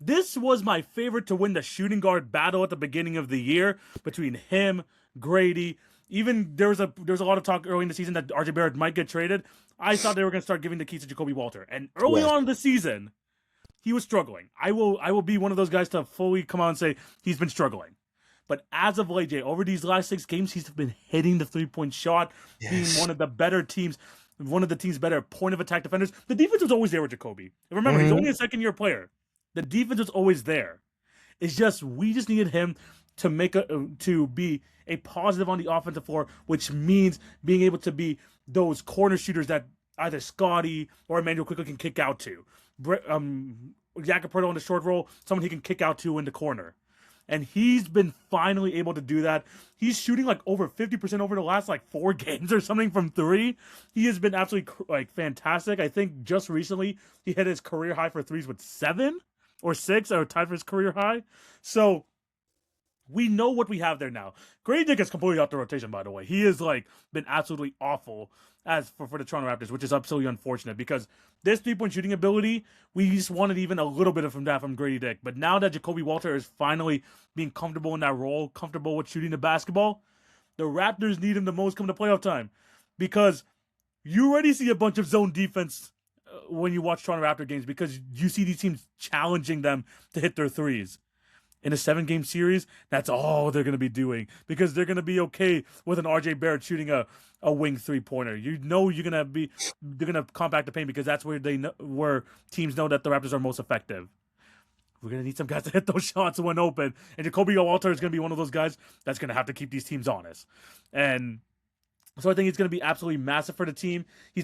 This was my favorite to win the shooting guard battle at the beginning of the year between him, Grady. Even there was a lot of talk early in the season that RJ Barrett might get traded. I thought they were going to start giving the keys to Jacoby Walter. And early on in the season, he was struggling. I will be one of those guys to fully come out and say he's been struggling. But as of late, Jay, over these last 6 games, he's been hitting the 3-point shot, being one of the better teams. One of the team's better point of attack defenders. The defense was always there with Jacoby. And remember, he's only a second-year player. The defense was always there. It's just we just needed him to be a positive on the offensive floor, which means being able to be those corner shooters that either Scotty or Emmanuel quickly can kick out to. Jakob on the short roll, someone he can kick out to in the corner. And he's been finally able to do that. He's shooting over 50% over the last 4 games or something from 3. He has been absolutely fantastic. I think just recently he hit his career high for threes with 7. or 6 are tied for his career high. So we know what we have there now. Grady Dick is completely off the rotation, by the way. He has like been absolutely awful as for the Toronto Raptors, which is absolutely unfortunate because this 3-point shooting ability, we just wanted even a little bit of from that from Grady Dick. But now that Jacoby Walter is finally being comfortable in that role, comfortable with shooting the basketball, the Raptors need him the most come to playoff time because you already see a bunch of zone defense when you watch Toronto Raptor games because you see these teams challenging them to hit their threes in a 7-game series, that's all they're going to be doing because they're going to be okay with an RJ Barrett shooting a wing 3-pointer. You know they're going to compact the paint because that's where teams know that the Raptors are most effective. We're going to need some guys to hit those shots when open, and Jacoby Walter is going to be one of those guys that's going to have to keep these teams honest. And so I think it's going to be absolutely massive for the team. I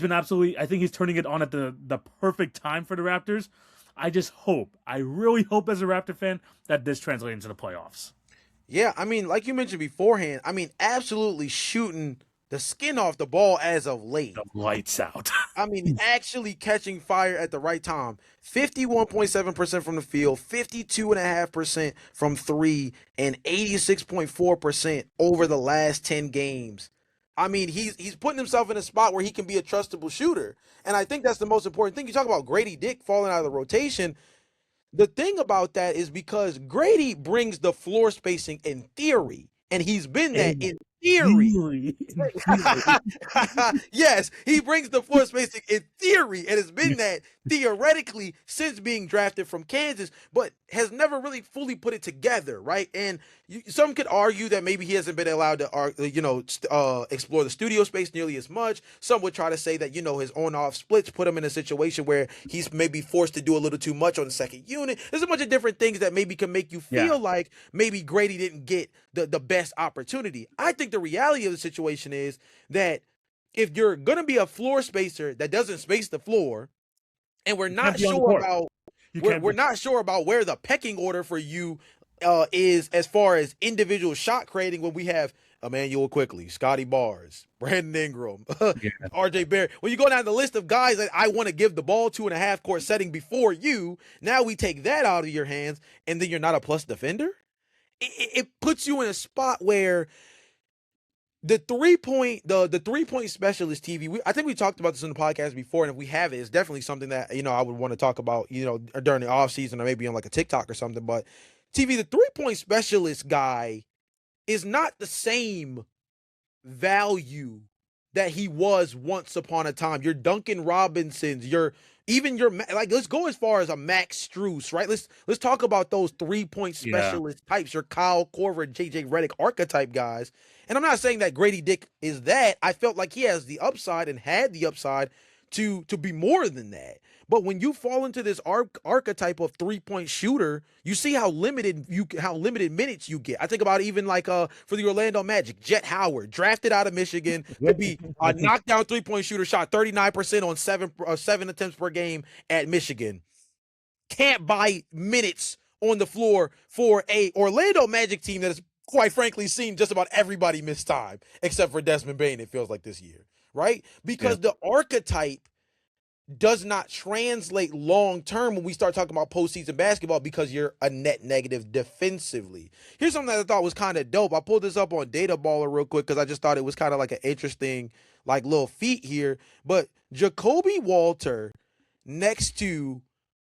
think he's turning it on at the perfect time for the Raptors. I really hope as a Raptor fan that this translates into the playoffs. Yeah, I mean, like you mentioned beforehand, I mean, absolutely shooting the skin off the ball as of late. The lights out. I mean, actually catching fire at the right time. 51.7% from the field, 52.5% from three, and 86.4% over the last 10 games. I mean, he's putting himself in a spot where he can be a trustable shooter. And I think that's the most important thing. You talk about Grady Dick falling out of the rotation. The thing about that is because Grady brings the floor spacing in theory, and he's been that in theory. Yes, he brings the floor spacing in theory, and it's been that theoretically since being drafted from Kansas, but has never really fully put it together, right? And some could argue that maybe he hasn't been allowed to, explore the studio space nearly as much. Some would try to say that, his on-off splits put him in a situation where he's maybe forced to do a little too much on the second unit. There's a bunch of different things that maybe can make you feel like maybe Grady didn't get the best opportunity. I think the reality of the situation is that if you're going to be a floor spacer that doesn't space the floor, and we're not sure about where the pecking order for you is as far as individual shot creating, when we have Emmanuel Quickly, Scotty Barnes, Brandon Ingram, RJ Barrett. When you go down the list of guys that I want to give the ball to in a half court setting before you, now we take that out of your hands, and then you're not a plus defender. It puts you in a spot where the 3-point specialist TV. I think we talked about this in the podcast before, and if we have it's definitely something that I would want to talk about during the off season or maybe on like a TikTok or something. But TV, the 3-point specialist guy is not the same value that he was once upon a time. Your Duncan Robinsons, let's go as far as a Max Strus, right? Let's talk about those 3-point specialist types, your Kyle Korver, JJ Redick archetype guys. And I'm not saying that Grady Dick is that. I felt like he has the upside and had the upside to be more than that. But when you fall into this archetype of 3-point shooter, you see how limited minutes you get. I think about even like for the Orlando Magic, Jet Howard, drafted out of Michigan to be a knockdown 3-point shooter, shot 39% on 7 attempts per game at Michigan. Can't buy minutes on the floor for a Orlando Magic team that has quite frankly seen just about everybody miss time except for Desmond Bane, it feels like this year, right? Because the archetype does not translate long term when we start talking about postseason basketball because you're a net negative defensively. Here's something that I thought was kind of dope. I pulled this up on Data Baller real quick because I just thought it was kind of like an interesting like little feat here. But Jacoby Walter next to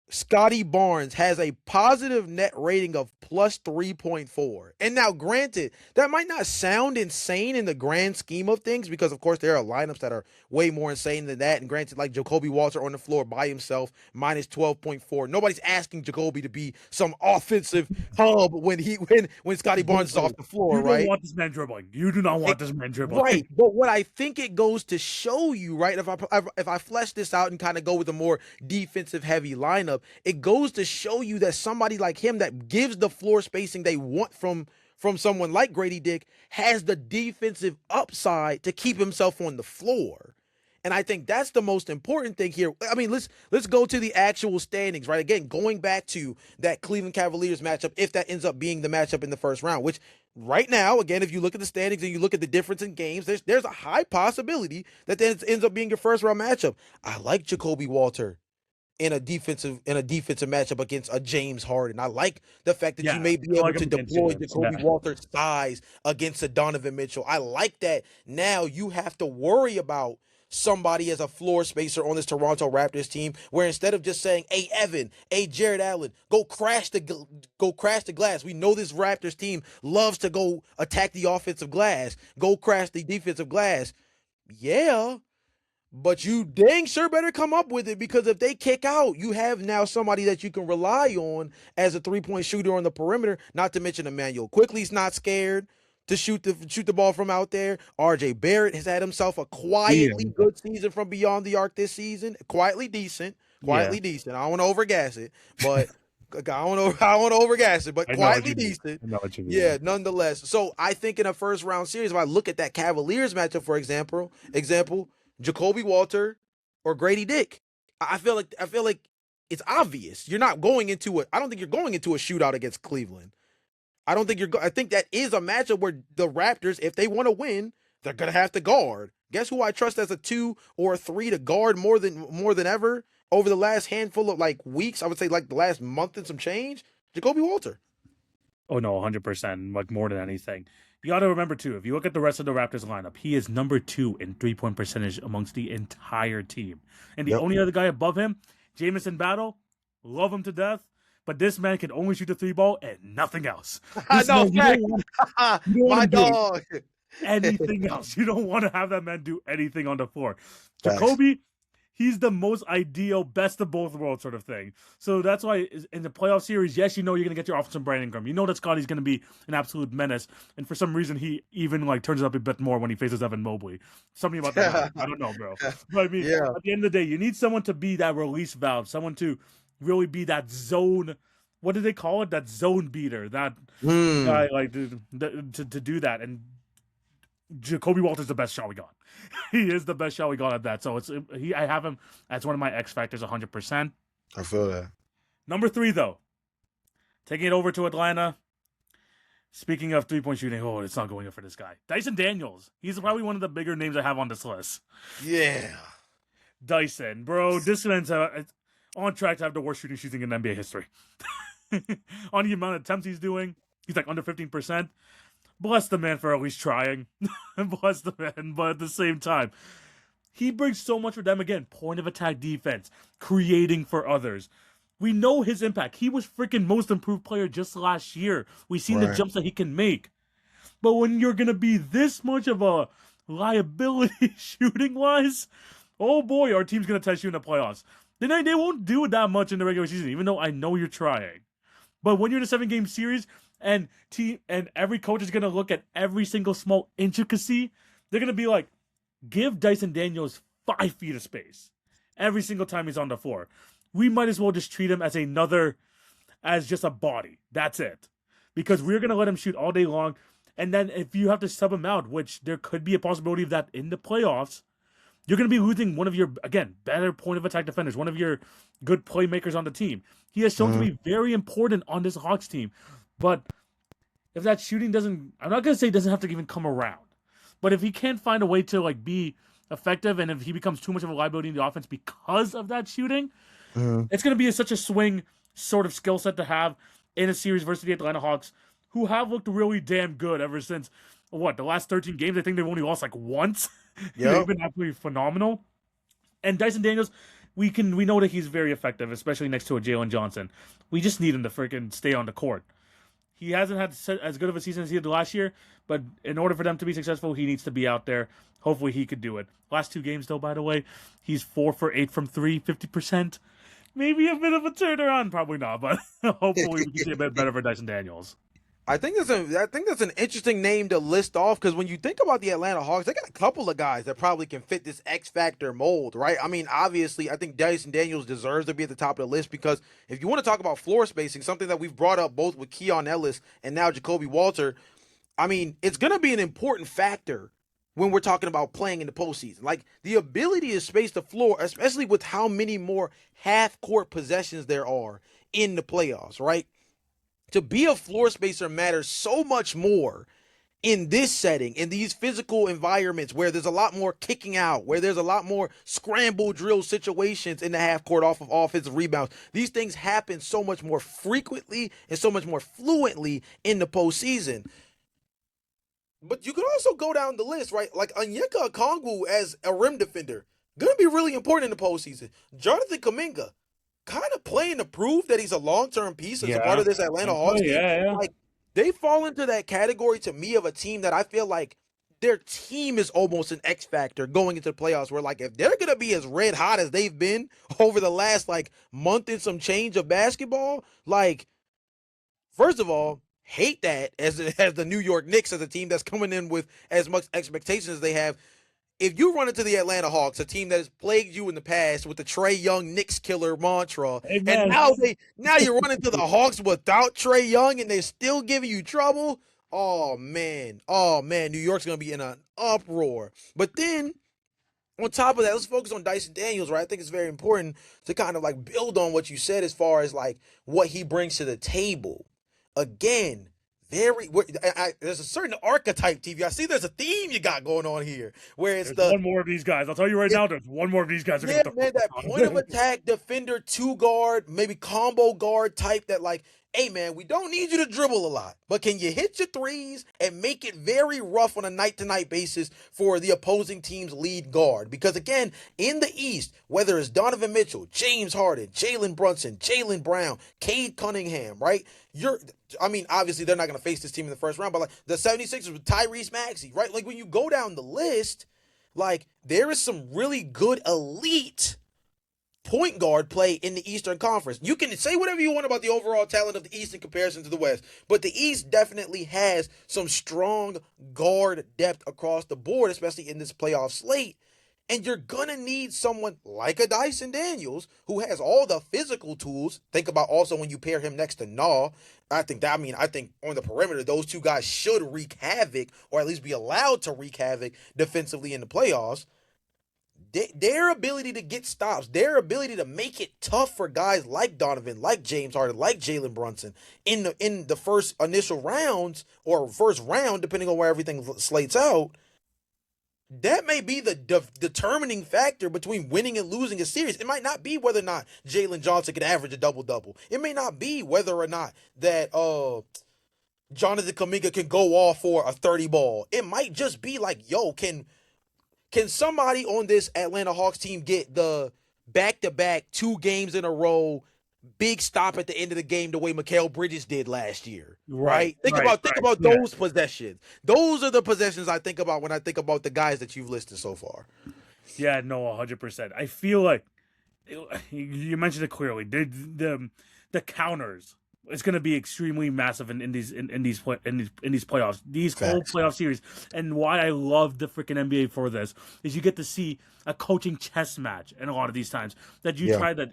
Scotty Barnes has a positive net rating of plus 3.4. And now, granted, that might not sound insane in the grand scheme of things because, of course, there are lineups that are way more insane than that. And granted, like Jacoby Walter on the floor by himself, minus 12.4. Nobody's asking Jacoby to be some offensive hub when Scotty Barnes is off the floor, right? You don't want this man dribbling. You do not want this man dribbling. Right. But what I think it goes to show you, right, if I flesh this out and kind of go with a more defensive heavy lineup, it goes to show you that somebody like him that gives the floor spacing they want from someone like Grady Dick has the defensive upside to keep himself on the floor. And I think that's the most important thing here. I mean, let's go to the actual standings, right? Again, going back to that Cleveland Cavaliers matchup, if that ends up being the matchup in the first round, which right now, again, if you look at the standings and you look at the difference in games, there's a high possibility that ends up being your first round matchup. I like Jacoby Walter in a defensive matchup against a James Harden. I like the fact that you Yeah, may be I able like to him against deploy James. Jacoby Yeah, Walter's size against a Donovan Mitchell. I like that now you have to worry about somebody as a floor spacer on this Toronto Raptors team, where instead of just saying, "Hey Evan, hey Jared Allen, go crash the glass." We know this Raptors team loves to go attack the offensive glass, go crash the defensive glass. Yeah, but you dang sure better come up with it, because if they kick out, you have now somebody that you can rely on as a 3-point shooter on the perimeter. Not to mention Emmanuel Quickly's not scared to shoot the ball from out there. RJ Barrett has had himself a yeah, quietly good season from beyond the arc this season. Quietly decent. yeah. Quietly decent. I don't want to overgas it, but I don't want to overgas it, but I know what quietly you mean. decent. I know what you Yeah, mean. nonetheless. So I think in a first round series, if I look at that Cavaliers matchup, for example, Jacoby Walter or Grady Dick, I feel like it's obvious. You're not going into it. I don't think you're going into a shootout against Cleveland. I don't think you're. I think that is a matchup where the Raptors, if they want to win, they're gonna have to guard. Guess who I trust as a 2 or a 3 to guard more than ever over the last handful of like weeks. I would say like the last month and some change. Jacoby Walter. Oh no, 100%, like more than anything. You got to remember too, if you look at the rest of the Raptors lineup, he is number 2 in 3-point percentage amongst the entire team. And the Yep. only other guy above him, Jamison Battle, love him to death, but this man can only shoot the three ball and nothing else. This No man, fact. you don't want My him doing dog. anything else. You don't want to have that man do anything on the floor. Facts. Jacoby, he's the most ideal, best of both worlds sort of thing. So that's why in the playoff series, yes, you know you're going to get your offense from Brandon Ingram. You know that Scotty's going to be an absolute menace. And for some reason, he even like turns it up a bit more when he faces Evan Mobley. Something about that. I don't know, bro. But I mean, Yeah. at the end of the day, you need someone to be that release valve, someone to really be that zone. What do they call it? That zone beater. That guy, like to do that. And Jacoby Walter's the best shot we got. He is the best shot we got at that. So I have him as one of my X factors 100%. I feel that. Number 3 though, taking it over to Atlanta. Speaking of 3-point shooting, oh, it's not going up for this guy. Dyson Daniels. He's probably one of the bigger names I have on this list. Yeah. Dyson, bro, this man's on track to have the worst shooting in NBA history. On the amount of attempts he's doing, he's like under 15%. Bless the man for at least trying. Bless the man, but at the same time, he brings so much for them. Again, point of attack defense, creating for others. We know his impact. He was freaking most improved player just last year. We've seen the Right. jumps that he can make. But when you're going to be this much of a liability shooting-wise, oh boy, our team's going to test you in the playoffs. They won't do that much in the regular season, even though I know you're trying. But when you're in a 7-game series and every coach is gonna look at every single small intricacy, they're gonna be like, give Dyson Daniels 5 feet of space every single time he's on the floor. We might as well just treat him as just a body. That's it. Because we're gonna let him shoot all day long. And then if you have to sub him out, which there could be a possibility of that in the playoffs, you're going to be losing one of your, again, better point of attack defenders, one of your good playmakers on the team. He has shown to be very important on this Hawks team. But if that shooting doesn't, I'm not going to say it doesn't have to even come around. But if he can't find a way to like be effective, and if he becomes too much of a liability in the offense because of that shooting, it's going to be such a swing sort of skill set to have in a series versus the Atlanta Hawks, who have looked really damn good ever since, the last 13 games? I think they've only lost like once. Yep. They've been absolutely phenomenal. And Dyson Daniels, we know that he's very effective, especially next to a Jalen Johnson. We just need him to freaking stay on the court. He hasn't had as good of a season as he did last year, but in order for them to be successful, he needs to be out there. Hopefully he could do it. Last 2 games, though, by the way, he's 4 for 8 from 3, 50%. Maybe a bit of a turnaround, probably not, but hopefully we can see a bit better for Dyson Daniels. I think that's an interesting name to list off, because when you think about the Atlanta Hawks, they got a couple of guys that probably can fit this X factor mold, right? I mean, obviously, I think Dyson Daniels deserves to be at the top of the list, because if you want to talk about floor spacing, something that we've brought up both with Keon Ellis and now Jacoby Walter, I mean, it's going to be an important factor when we're talking about playing in the postseason. Like, the ability to space the floor, especially with how many more half-court possessions there are in the playoffs, right? To be a floor spacer matters so much more in this setting, in these physical environments where there's a lot more kicking out, where there's a lot more scramble drill situations in the half court off of offensive rebounds, these things happen so much more frequently and so much more fluently in the postseason. But you could also go down the list, right? Like Onyeka Okongwu as a rim defender, gonna be really important in the postseason. Jonathan Kuminga, kind of playing to prove that he's a long-term piece as a part Yeah. of this Atlanta Hawks team. Yeah. Like, they fall into that category to me of a team that I feel like their team is almost an X factor going into the playoffs. Where like if they're gonna be as red hot as they've been over the last like month and some change of basketball, like first of all, hate that as the New York Knicks as a team that's coming in with as much expectations as they have. If you run into the Atlanta Hawks, a team that has plagued you in the past with the Trae Young Knicks killer mantra, and now you run into the Hawks without Trae Young and they're still giving you trouble. Oh man, New York's gonna be in an uproar. But then on top of that, let's focus on Dyson Daniels, right? I think it's very important to kind of like build on what you said as far as like what he brings to the table. Again, there's a certain archetype, TV. I see there's a theme you got going on here, where it's There's one more of these guys. I'll tell you right now, there's one more of these guys. Yeah, man, that point of attack defender, two guard, maybe combo guard type that like, hey man, we don't need you to dribble a lot, but can you hit your threes and make it very rough on a night-to-night basis for the opposing team's lead guard? Because again, in the East, whether it's Donovan Mitchell, James Harden, Jalen Brunson, Jaylen Brown, Cade Cunningham, right? Obviously they're not going to face this team in the first round, but like the 76ers with Tyrese Maxey, right? Like when you go down the list, like there is some really good elite point guard play in the Eastern Conference. You can say whatever you want about the overall talent of the East in comparison to the West, but the East definitely has some strong guard depth across the board, especially in this playoff slate. And you're going to need someone like a Dyson Daniels who has all the physical tools. Think about also when you pair him next to Nah. I think on the perimeter, those two guys should wreak havoc, or at least be allowed to wreak havoc defensively in the playoffs. Their ability to get stops, their ability to make it tough for guys like Donovan, like James Harden, like Jalen Brunson in the first initial rounds or first round, depending on where everything slates out, that may be the determining factor between winning and losing a series. It might not be whether or not Jalen Johnson can average a double-double. It may not be whether or not that Jonathan Kuminga can go off for a 30 ball. It might just be like, yo, can somebody on this Atlanta Hawks team get the back-to-back 2 games in a row big stop at the end of the game the way Mikal Bridges did last year? Right? Think about those possessions. Those are the possessions I think about when I think about the guys that you've listed so far. Yeah, no, 100%. I feel like you mentioned it clearly. The counters, it's going to be extremely massive in these playoffs, these whole playoff series. And why I love the freaking NBA for this is you get to see a coaching chess match in a lot of these times that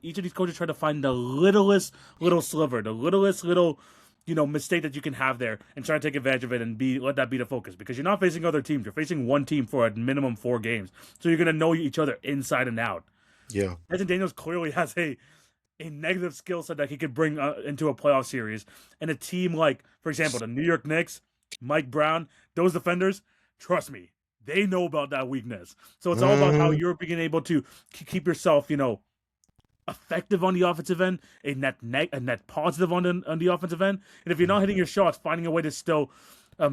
each of these coaches try to find the littlest little sliver, the littlest little mistake that you can have there and try to take advantage of it and let that be the focus, because you're not facing other teams. You're facing one team for a minimum 4 games. So you're going to know each other inside and out. Yeah. Dyson Daniels clearly has a negative skill set that he could bring into a playoff series. And a team like, for example, the New York Knicks, Mike Brown, those defenders, trust me, they know about that weakness. So it's all about how you're being able to keep yourself, effective on the offensive end, a net positive on the offensive end. And if you're not hitting your shots, finding a way to still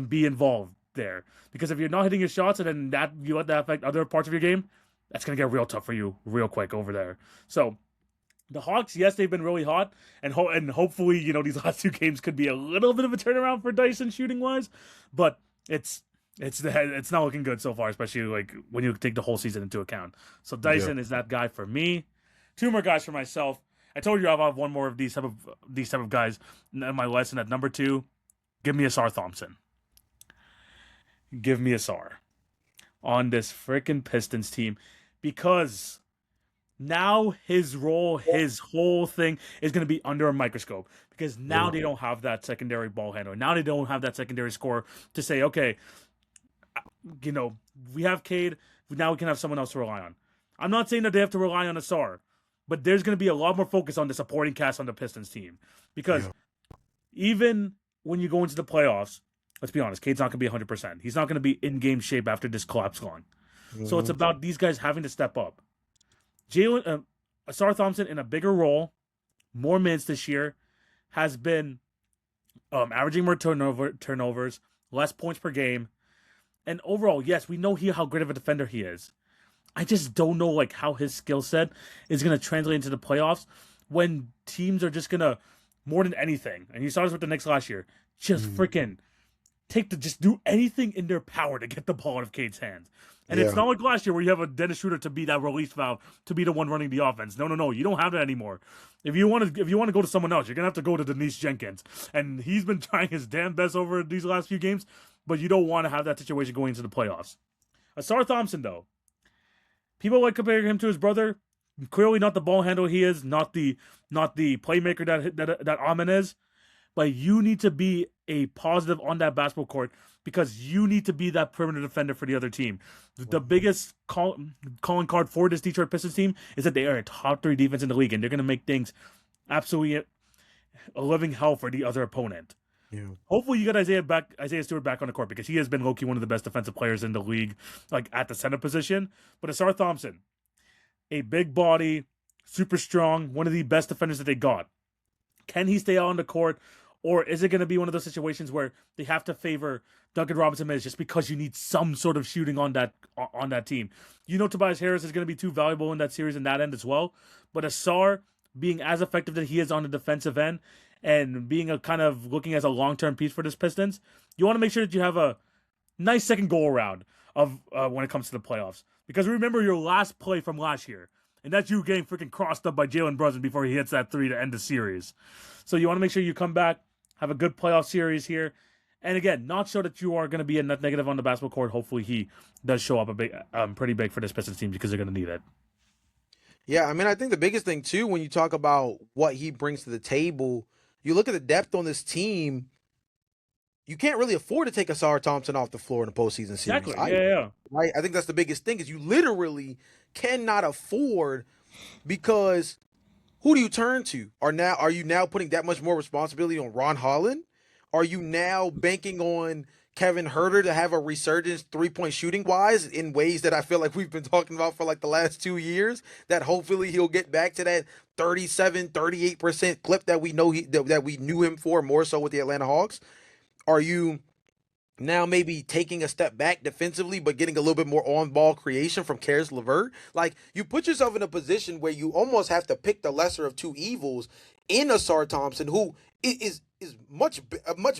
be involved there. Because if you're not hitting your shots and then you let that affect other parts of your game, that's going to get real tough for you real quick over there. So the Hawks, yes, they've been really hot, and hopefully, these last 2 games could be a little bit of a turnaround for Dyson shooting wise, but it's not looking good so far, especially like when you take the whole season into account. So Dyson is that guy for me. 2 more guys for myself. I told you I'll have one more of these type of guys in my list. And at number 2, give me Asar Thompson. Give me Asar on this freaking Pistons team, because now his role, his whole thing is going to be under a microscope, because now they don't have that secondary ball handler. Now they don't have that secondary scorer to say, okay, we have Cade, now we can have someone else to rely on. I'm not saying that they have to rely on Asar, but there's going to be a lot more focus on the supporting cast on the Pistons team, because even when you go into the playoffs, let's be honest, Cade's not going to be 100%. He's not going to be in game shape after this collapse long. So it's Mhm. about these guys having to step up. Jalen, Asar Thompson in a bigger role, more minutes this year, has been averaging more turnovers, less points per game, and overall, yes, we know how great of a defender he is. I just don't know like how his skill set is going to translate into the playoffs when teams are just going to more than anything. And you saw this with the Knicks last year. Just Mhm. freaking just do anything in their power to get the ball out of Cade's hands. And it's Yeah. not like last year where you have a Dennis Schroeder to be that release valve, to be the one running the offense. No. You don't have that anymore. If you want to go to someone else, you're gonna have to go to Denise Jenkins. And he's been trying his damn best over these last few games, but you don't want to have that situation going into the playoffs. Asar Thompson, though, people like comparing him to his brother. Clearly not the ball handler he is, not the playmaker that Amen is. But you need to be a positive on that basketball court because you need to be that perimeter defender for the other team. The biggest calling card for this Detroit Pistons team is that they are a top 3 defense in the league, and they're going to make things absolutely a living hell for the other opponent. Yeah. Hopefully, you got Isaiah Stewart back on the court because he has been low-key one of the best defensive players in the league, like at the center position. But Asar Thompson, a big body, super strong, one of the best defenders that they got. Can he stay out on the court, or is it going to be one of those situations where they have to favor Duncan Robinson minutes just because you need some sort of shooting on that team? You know, Tobias Harris is going to be too valuable in that series in that end as well. But Asar being as effective that he is on the defensive end and being a kind of looking as a long-term piece for this Pistons, you want to make sure that you have a nice second goal around of when it comes to the playoffs. Because remember your last play from last year, and that's you getting freaking crossed up by Jalen Brunson before he hits that 3 to end the series. So you want to make sure you come back, have a good playoff series here, and again, not show that you are going to be a net negative on the basketball court. Hopefully, he does show up pretty big for this Pistons team because they're going to need it. Yeah, I mean, I think the biggest thing too, when you talk about what he brings to the table, you look at the depth on this team. You can't really afford to take Asar Thompson off the floor in a postseason series. Exactly. Yeah. Right? I think that's the biggest thing is you literally cannot afford because who do you turn to? Are you now putting that much more responsibility on Ron Holland? Are you now banking on Kevin Herter to have a resurgence 3-point shooting wise in ways that I feel like we've been talking about for like the last 2 years? That hopefully he'll get back to that 37, 38% clip that we know that we knew him for more so with the Atlanta Hawks. Are you now maybe taking a step back defensively, but getting a little bit more on-ball creation from Karis LeVert? Like, you put yourself in a position where you almost have to pick the lesser of two evils in Asar Thompson, who is much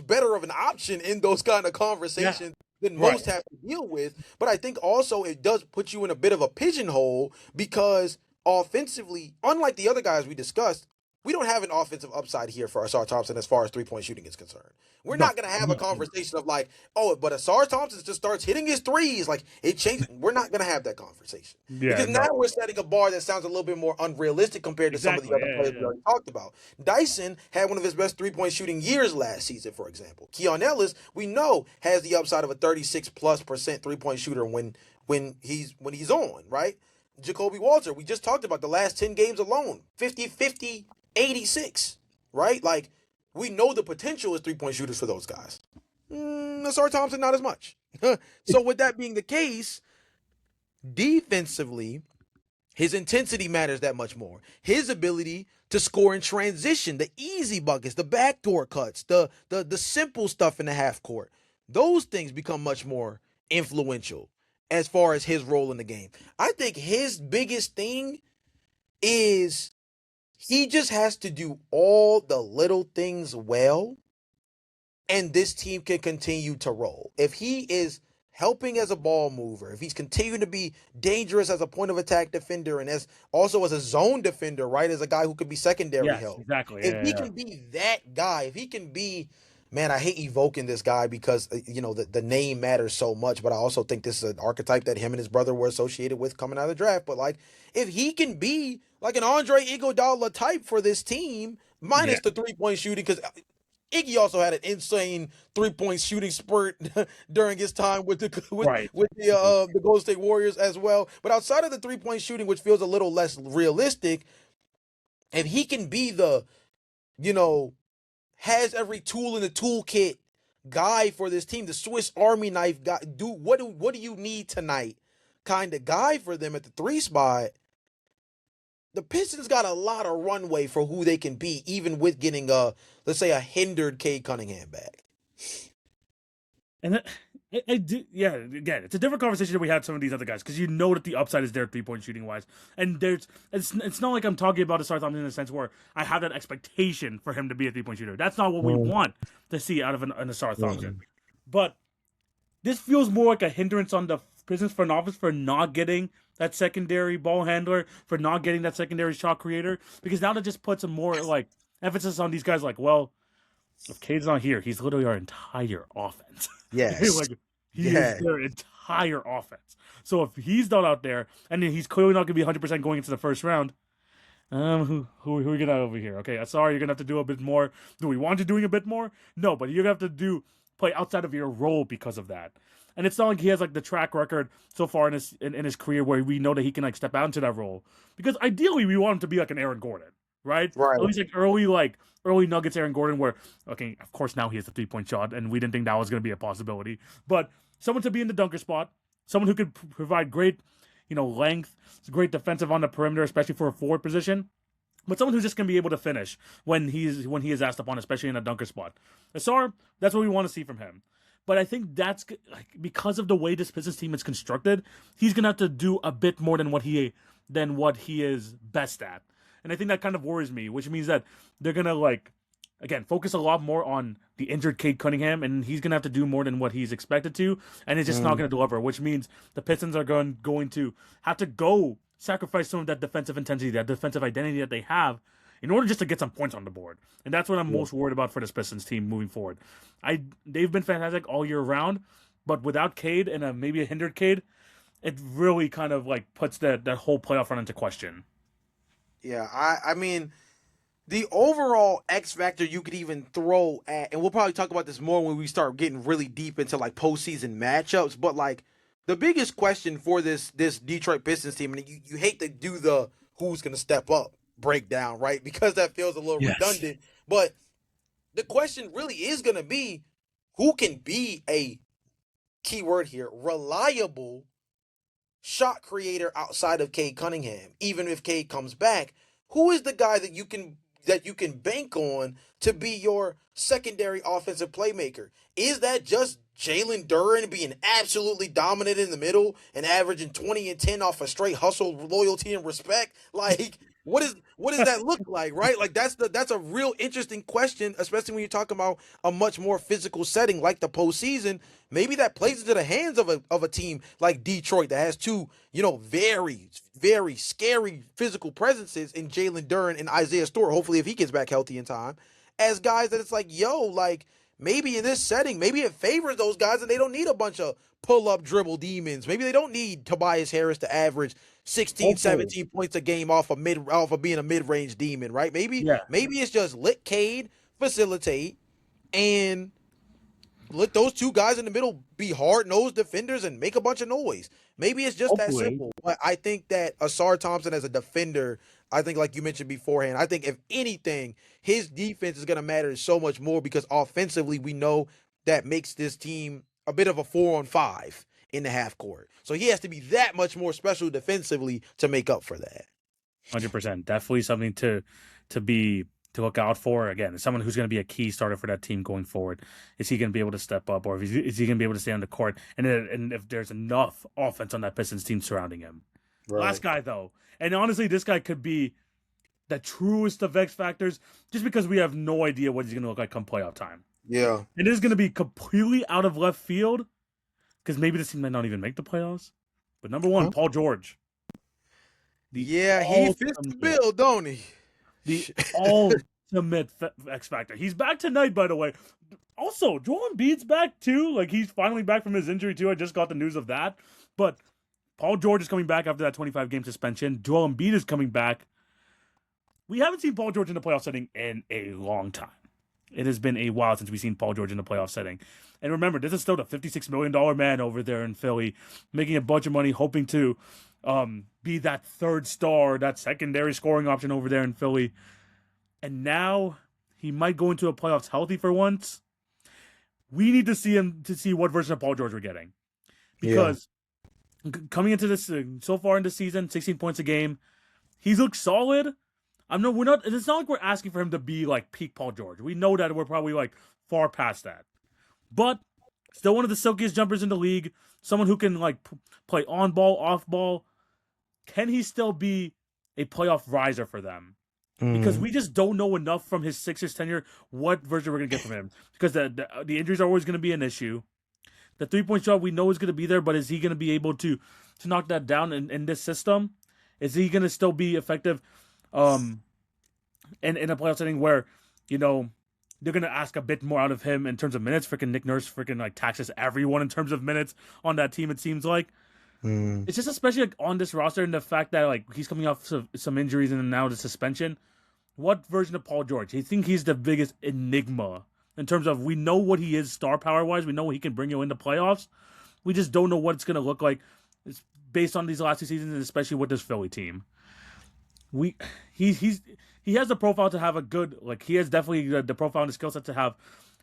better of an option in those kind of conversations than Right. most have to deal with. But I think also it does put you in a bit of a pigeonhole because offensively, unlike the other guys we discussed, we don't have an offensive upside here for Asar Thompson as far as 3-point shooting is concerned. We're No. not going to have a conversation of like, oh, but Asar Thompson just starts hitting his threes. Like, it changed. We're not going to have that conversation. Yeah. Because now we're setting a bar that sounds a little bit more unrealistic compared to some of the Exactly. other players we already talked about. Dyson had one of his best 3-point shooting years last season, for example. Keon Ellis, we know, has the upside of a 36+% 3-point shooter when he's on, right? Jacoby Walter, we just talked about the last 10 games alone. 50-50, 86, right? Like, we know the potential is 3-point shooters for those guys. Asar Thompson, not as much. So with that being the case, defensively, his intensity matters that much more. His ability to score in transition, the easy buckets, the backdoor cuts, the simple stuff in the half court, those things become much more influential as far as his role in the game. I think his biggest thing is he just has to do all the little things well, and this team can continue to roll. If he is helping as a ball mover, if he's continuing to be dangerous as a point of attack defender and as also as a zone defender, right, as a guy who could be secondary Yes. help. Exactly. If he can be that guy, if he can be, man, I hate evoking this guy because the name matters so much, but I also think this is an archetype that him and his brother were associated with coming out of the draft. But like, if he can be like an Andre Iguodala type for this team, minus the 3-point shooting, because Iggy also had an insane 3-point shooting spurt during his time with the Golden State Warriors as well. But outside of the 3-point shooting, which feels a little less realistic, if he can be the, has every tool in the toolkit guy for this team, the Swiss Army knife guy. What do you need tonight? Kind of guy for them at the 3 spot. The Pistons got a lot of runway for who they can be, even with getting let's say a hindered Cade Cunningham back. And I do, yeah. Again, it's a different conversation than we had some of these other guys because you know that the upside is there 3-point shooting wise, and it's not like I'm talking about Asar Thompson in a sense where I have that expectation for him to be a 3-point shooter. That's not what we want to see out of an Asar Thompson. But this feels more like a hindrance on the Pistons front office for not getting that secondary ball handler, for not getting that secondary shot creator, because now that just puts a more like emphasis on these guys. Like, well, if Cade's not here, he's literally our entire offense. Yes. Like, he is their entire offense. So if he's not out there, and then he's clearly not going to be 100% going into the first round, who are we going to have over here? Okay, sorry, you're going to have to do a bit more. Do we want you doing a bit more? No, but you're going to have to play outside of your role because of that. And it's not like he has like the track record so far in his career where we know that he can like step out into that role. Because ideally we want him to be like an Aaron Gordon, right? Right. At least like early Nuggets Aaron Gordon where, okay, of course now he has a 3-point shot and we didn't think that was going to be a possibility. But someone to be in the dunker spot, someone who could provide great, length, great defensive on the perimeter, especially for a forward position. But someone who's just going to be able to finish when he is asked upon, especially in a dunker spot. Asar, that's what we want to see from him. But I think that's because of the way this Pistons team is constructed, he's gonna have to do a bit more than what he is best at, and I think that kind of worries me. Which means that they're gonna focus a lot more on the injured Cade Cunningham, and he's gonna have to do more than what he's expected to, and it's just not gonna deliver. Which means the Pistons are going to have to go sacrifice some of that defensive intensity, that defensive identity that they have, in order just to get some points on the board. And that's what I'm most worried about for this Pistons team moving forward. They've been fantastic all year round, but without Cade and maybe a hindered Cade, it really kind of puts that whole playoff run into question. Yeah, I mean, the overall X factor you could even throw at, and we'll probably talk about this more when we start getting really deep into postseason matchups, but the biggest question for this Detroit Pistons team, and you hate to do the who's going to step up breakdown, right? Because that feels a little redundant. But the question really is going to be who can be a keyword here, reliable shot creator outside of Cade Cunningham. Even if Cade comes back, who is the guy that you can bank on to be your secondary offensive playmaker? Is that just Jalen Duren being absolutely dominant in the middle and averaging 20 and 10 off a straight hustle, loyalty, and respect? What does that look like, right? That's a real interesting question, especially when you're talking about a much more physical setting like the postseason. Maybe that plays into the hands of a team like Detroit that has two, very, very scary physical presences in Jalen Duren and Isaiah Stewart. Hopefully, if he gets back healthy in time, as guys that it's maybe in this setting, maybe it favors those guys and they don't need a bunch of pull-up dribble demons. Maybe they don't need Tobias Harris to average 16, 17 points a game off of being a mid-range demon, right? Maybe it's just let Cade facilitate and let those two guys in the middle be hard-nosed defenders and make a bunch of noise. Maybe it's just that simple. But I think that Asar Thompson as a defender, I think like you mentioned beforehand, I think if anything, his defense is going to matter so much more because offensively we know that makes this team a bit of a 4-on-5 in the half court. So he has to be that much more special defensively to make up for that. 100%. Definitely something to look out for. Again, someone who's going to be a key starter for that team going forward. Is he going to be able to step up, or is he going to be able to stay on the court? And if there's enough offense on that Pistons team surrounding him. Right. Last guy, though. And honestly, this guy could be the truest of X factors just because we have no idea what he's going to look like come playoff time. Yeah. It is going to be completely out of left field because maybe this team might not even make the playoffs. But number one, Paul George. He fits the bill, don't he? The ultimate X factor. He's back tonight, by the way. Also, Joel Embiid's back too. He's finally back from his injury too. I just got the news of that. But Paul George is coming back after that 25-game suspension. Joel Embiid is coming back. We haven't seen Paul George in the playoff setting in a long time. It has been a while since we've seen Paul George in the playoff setting. And remember, this is still the $56 million man over there in Philly, making a bunch of money, hoping to be that third star, that secondary scoring option over there in Philly. And now he might go into a playoffs healthy for once. we need to see what version of Paul George we're getting Yeah. because coming into this so far in the season, 16 points a game, he's looked solid. We're not. It's not like we're asking for him to be like peak Paul George. We know that we're probably like far past that, but still one of the silkiest jumpers in the league. Someone who can like play on ball, off ball. Can he still be a playoff riser for them? Because Mm. we just don't know enough from his Sixers tenure what version we're gonna get from him. Because the injuries are always gonna be an issue. The 3-point shot we know is gonna be there, but is he gonna be able to knock that down in this system? Is he gonna still be effective um in a playoff setting where, you know, they're gonna ask a bit more out of him in terms of minutes? Freaking Nick Nurse freaking like taxes everyone in terms of minutes on that team, it seems like. Mm. It's just especially like on this roster and the fact that like he's coming off some injuries and now the suspension. What version of Paul George? I think he's the biggest enigma in terms of we know what he is star power wise. We know what he can bring you into playoffs. We just don't know what it's gonna look like. It's based on these last 2 seasons, and especially with this Philly team. We he has the profile to have a good like he has definitely the profile and the skill set to have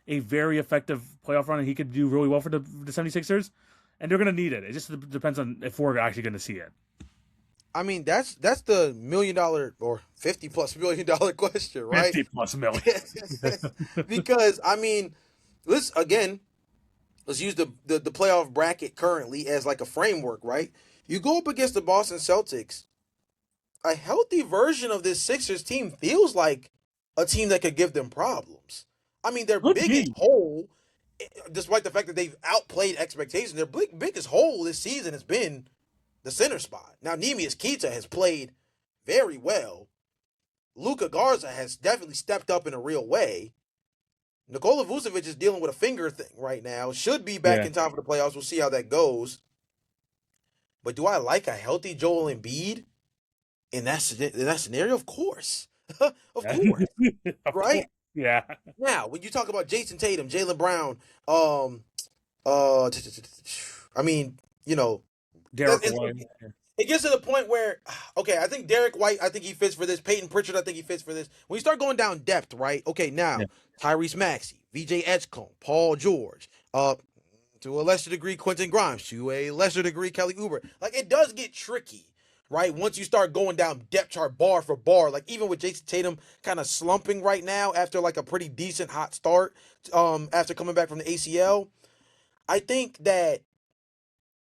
a very effective playoff run, and he could do really well for the 76ers. And they're gonna need it. It just depends on if we're actually gonna see it. I mean, that's the $1 million or $50+ million question, right? 50+ million. Because I mean, let's use the playoff bracket currently as like a framework, right? You go up against the Boston Celtics. A healthy version of this Sixers team feels like a team that could give them problems. I mean, their Good biggest team. hole, despite the fact that they've outplayed expectations, their biggest hole this season has been the center spot. Now, Neemias Queta has played very well. Luka Garza has definitely stepped up in a real way. Nikola Vucevic is dealing with a finger thing right now. Should be back Yeah. in time for the playoffs. We'll see how that goes. But do I like a healthy Joel Embiid in that scenario? Of course. Of course. Of course. Right? Yeah. Now, when you talk about Jason Tatum, Jaylen Brown, I mean, you know, Derek it's, White. it gets to the point where, okay, I think Derek White, I think he fits for this. Peyton Pritchard, I think he fits for this. When you start going down depth, right? Okay, now Yeah. Tyrese Maxey, VJ Edgecombe, Paul George, to a lesser degree Quentin Grimes, to a lesser degree Kelly Oubre. Like it does get tricky, right? Once you start going down depth chart bar for bar, like even with Jason Tatum kind of slumping right now after like a pretty decent hot start, after coming back from the ACL, I think that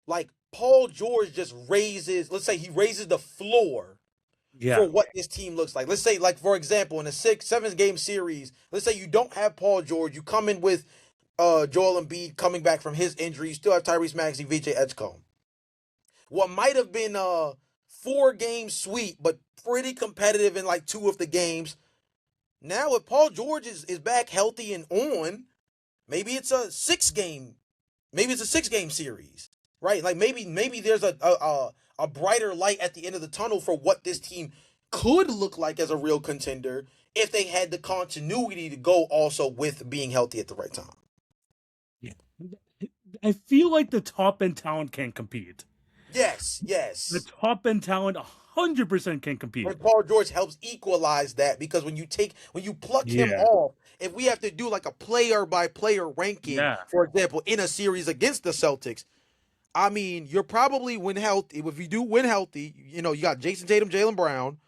like Paul George just raises, let's say he raises the floor Yeah. for what this team looks like. Let's say, like, for example, in a 7 game series, let's say you don't have Paul George, you come in with Joel Embiid coming back from his injury, you still have Tyrese Maxey, VJ Edgecombe. What might have been a 4 game sweep, but pretty competitive in like 2 of the games. Now, if Paul George is back healthy and on, maybe it's a 6 game Maybe it's a 6 game series, right? Like maybe there's a brighter light at the end of the tunnel for what this team could look like as a real contender if they had the continuity to go also with being healthy at the right time. Yeah. I feel like the top end talent can compete. Yes, The yes. top end talent 100% can compete. And Paul George helps equalize that because when you pluck him Yeah. off, if we have to do like a player by player ranking, Yeah. for example, in a series against the Celtics, I mean, you're probably when healthy. If you do win healthy, you got Jason Tatum, Jaylen Brown.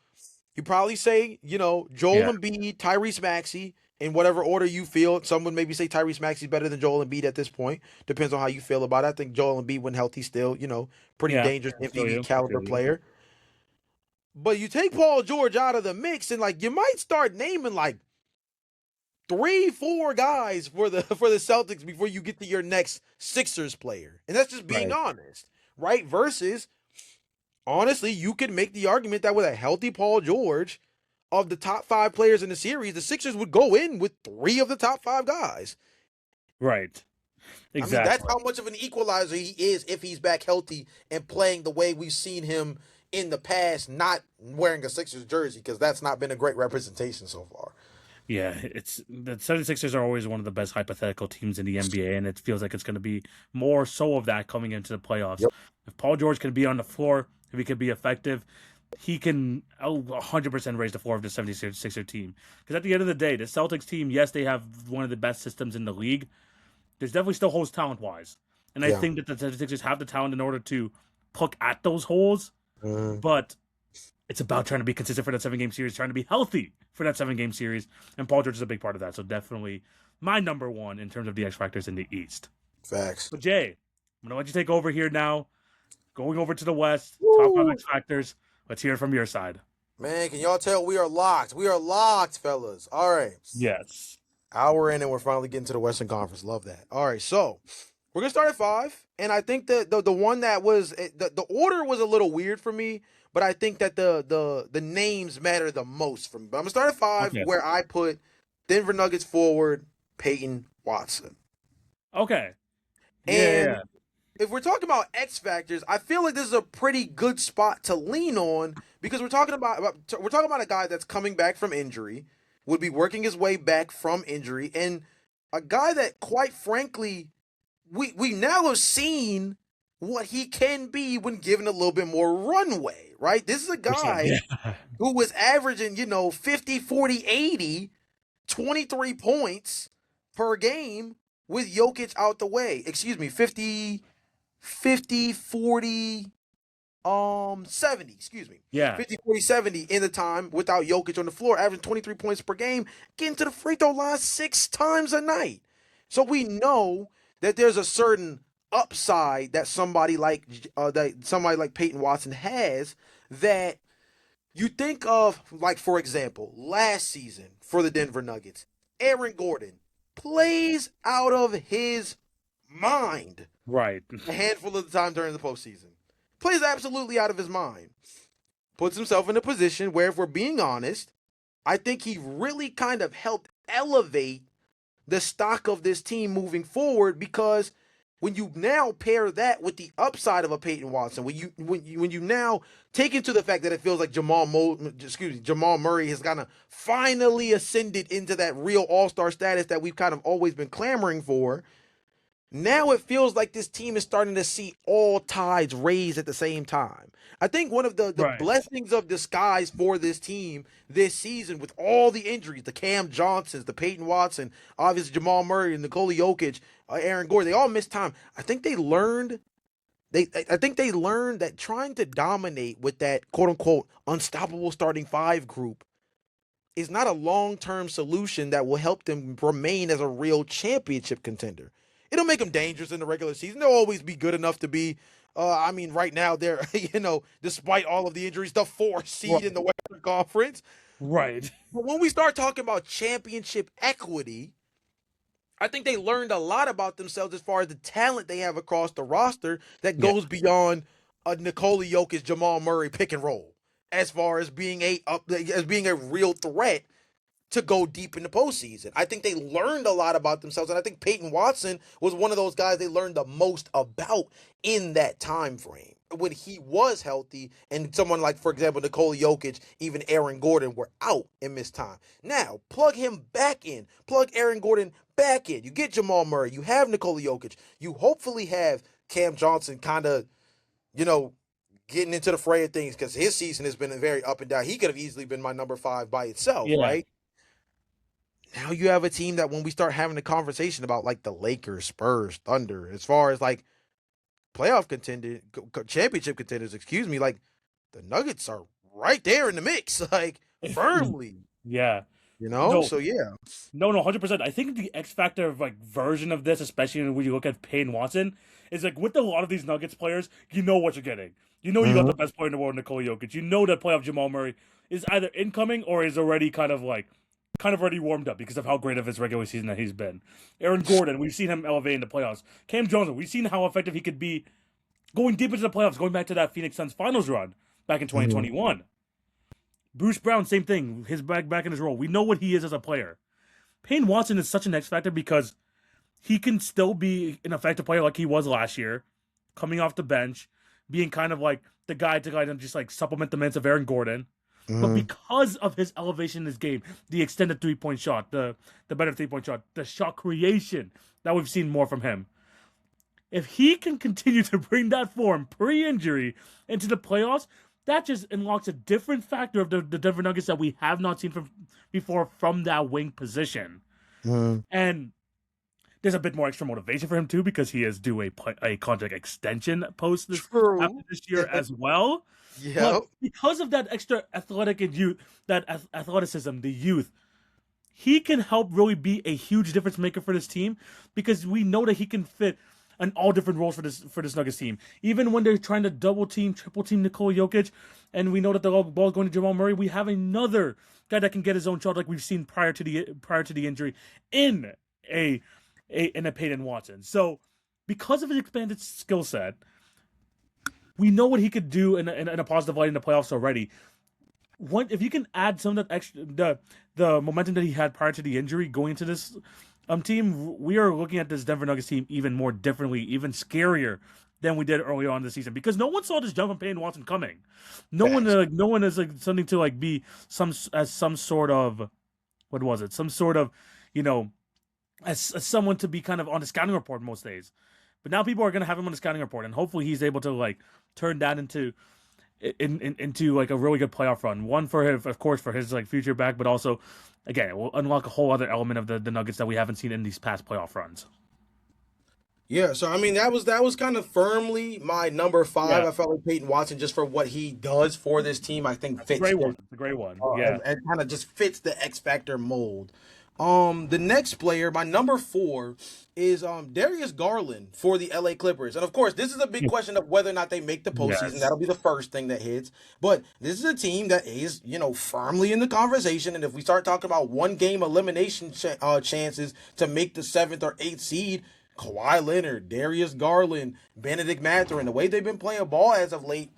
You probably say, Yeah. Joel Embiid, Tyrese Maxey, in whatever order you feel. Some would maybe say Tyrese Maxey better than Joel Embiid at this point. Depends on how you feel about it. I think Joel Embiid, when healthy, still, pretty Yeah. dangerous I feel MVP you. caliber Feel you. player. But you take Paul George out of the mix, and like you might start naming like 3, 4 guys for the Celtics before you get to your next Sixers player. And that's just being Right. honest, right? Versus, honestly, you could make the argument that with a healthy Paul George, of the top 5 players in the series, the Sixers would go in with 3 of the top 5 guys. Right. I mean, that's Exactly. how much of an equalizer he is if he's back healthy and playing the way we've seen him in the past, not wearing a Sixers jersey, because that's not been a great representation so far. Yeah, it's the 76ers are always one of the best hypothetical teams in the NBA, and it feels like it's going to be more so of that coming into the playoffs. Yep. If Paul George can be on the floor, if he can be effective, he can 100% raise the floor of the 76er team. Because at the end of the day, the Celtics team, yes, they have one of the best systems in the league. there's definitely still holes talent-wise. And I Yeah. think that the 76ers have the talent in order to poke at those holes, Mhm. but it's about trying to be consistent for that 7-game series, trying to be healthy for that 7-game series, and Paul George is a big part of that. So definitely my number one in terms of the X factors in the East. Facts. But Jay, I'm gonna let you take over here now. Going over to the West, top 5 Woo! X factors. Let's hear it from your side. Man, can y'all tell we are locked? We are locked, fellas. All right. Yes. Hour in and we're finally getting to the Western Conference. Love that. All right, so we're gonna start at 5, and I think the one that was the order was a little weird for me, but I think that the names matter the most for me. But I'm gonna start at 5, Okay. where I put Denver Nuggets forward Peyton Watson. Okay. And Yeah. if we're talking about X factors, I feel like this is a pretty good spot to lean on because we're talking about a guy that's coming back from injury, would be working his way back from injury, and a guy that, quite frankly, we now have seen what he can be when given a little bit more runway, right? This is a guy Yeah. who was averaging, 50, 40, 80, 23 points per game with Jokic out the way. Excuse me, 50, 40, 70, excuse me. Yeah. 50, 40, 70 in the time without Jokic on the floor, averaging 23 points per game, getting to the free throw line 6 times a night. So we know that there's a certain upside that somebody like Peyton Watson has, that you think of, like, for example, last season for the Denver Nuggets, Aaron Gordon plays out of his mind Right. a handful of the time during the postseason. Plays absolutely out of his mind. Puts himself in a position where, if we're being honest, I think he really kind of helped elevate the stock of this team moving forward, because when you now pair that with the upside of a Peyton Watson, when you now take into the fact that it feels like Jamal Murray has kind of finally ascended into that real all-star status that we've kind of always been clamoring for, now it feels like this team is starting to see all tides raise at the same time. I think one of the Right. blessings of disguise for this team this season, with all the injuries, the Cam Johnsons, the Peyton Watson, obviously Jamal Murray and Nikola Jokic, Aaron Gordon, they all missed time. I think they learned that trying to dominate with that quote unquote unstoppable starting 5 group is not a long-term solution that will help them remain as a real championship contender. It'll make them dangerous in the regular season. They'll always be good enough to be, right now they're, despite all of the injuries, the 4th seed in the Western Conference. Right. But when we start talking about championship equity, I think they learned a lot about themselves as far as the talent they have across the roster that Yeah. goes beyond a Nikola Jokic, Jamal Murray pick and roll, as far as being a real threat to go deep in the postseason. I think they learned a lot about themselves, and I think Peyton Watson was one of those guys they learned the most about in that time frame when he was healthy, and someone like, for example, Nikola Jokic, even Aaron Gordon were out and missed time. Now, plug him back in. Plug Aaron Gordon back in. You get Jamal Murray. You have Nikola Jokic. You hopefully have Cam Johnson kind of, getting into the fray of things, because his season has been very up and down. He could have easily been my number 5 by itself, Yeah. right? Now you have a team that, when we start having a conversation about like the Lakers, Spurs, Thunder, as far as like playoff contender, championship contenders, like the Nuggets are right there in the mix, like firmly, Yeah. So yeah. No, 100%. I think the X factor of version of this, especially when you look at Payne Watson, is with a lot of these Nuggets players, you know what you're getting. You know you got the best player in the world, Nikola Jokic. You know that playoff Jamal Murray is either incoming or is already kind of already warmed up because of how great of his regular season that he's been. Aaron Gordon, we've seen him elevate in the playoffs. Cam Johnson, we've seen how effective he could be going deep into the playoffs, going back to that Phoenix Suns finals run back in 2021. Bruce Brown, same thing. His back in his role. We know what he is as a player. Payne Watson is such an X factor because he can still be an effective player like he was last year, coming off the bench, being kind of the guy to kind of just supplement the minutes of Aaron Gordon. But because of his elevation in his game, the extended 3-point shot, the better 3-point shot, the shot creation that we've seen more from him. If he can continue to bring that form pre-injury into the playoffs, that just unlocks a different factor of the Denver Nuggets that we have not seen before from that wing position. And there's a bit more extra motivation for him too because he is due a contract extension post this after True. this year as well. But Yep. because of that extra athletic and youth, that athleticism, the youth, he can help really be a huge difference maker for this team because we know that he can fit in all different roles for this Nuggets team. Even when they're trying to double team, triple team Nikola Jokic, and we know that the ball is going to Jamal Murray, we have another guy that can get his own shot like we've seen prior to the injury in a Peyton Watson. So because of his expanded skill set, we know what he could do in a positive light in the playoffs already. If you can add some of that extra the momentum that he had prior to the injury going into this team, we are looking at this Denver Nuggets team even more differently, even scarier than we did earlier on this season because no one saw this jump from Peyton Watson coming. No one is like something to like be some sort of what was it? Some sort of, as someone to be kind of on the scouting report most days. But now people are going to have him on the scouting report, and hopefully he's able to like turn that into like a really good playoff run. One for him, of course, for his like future back, but also, again, it will unlock a whole other element of the Nuggets that we haven't seen in these past playoff runs. Yeah, so I mean that was kind of firmly my number 5. Yeah. I felt like Peyton Watson just for what he does for this team, I think It's fits a great one. It's a great one. Yeah. and kind of just fits the X Factor mold. The next player, my number 4, is Darius Garland for the LA Clippers. And of course, this is a big question of whether or not they make the postseason. Yes. That'll be the first thing that hits. But this is a team that is, firmly in the conversation. And if we start talking about one game elimination chances to make the 7th or 8th seed, Kawhi Leonard, Darius Garland, Benedict Mathurin, the way they've been playing ball as of late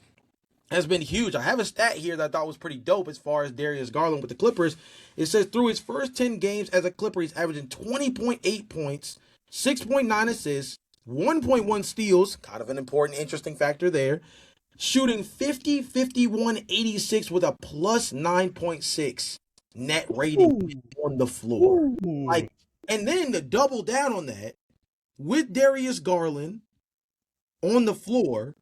has been huge. I have a stat here that I thought was pretty dope as far as Darius Garland with the Clippers. It says through his first 10 games as a Clipper, he's averaging 20.8 points, 6.9 assists, 1.1 steals, kind of an important, interesting factor there, shooting 50, 51, 86 with a plus 9.6 net rating on the floor. Like, and then to double down on that, with Darius Garland on the floor,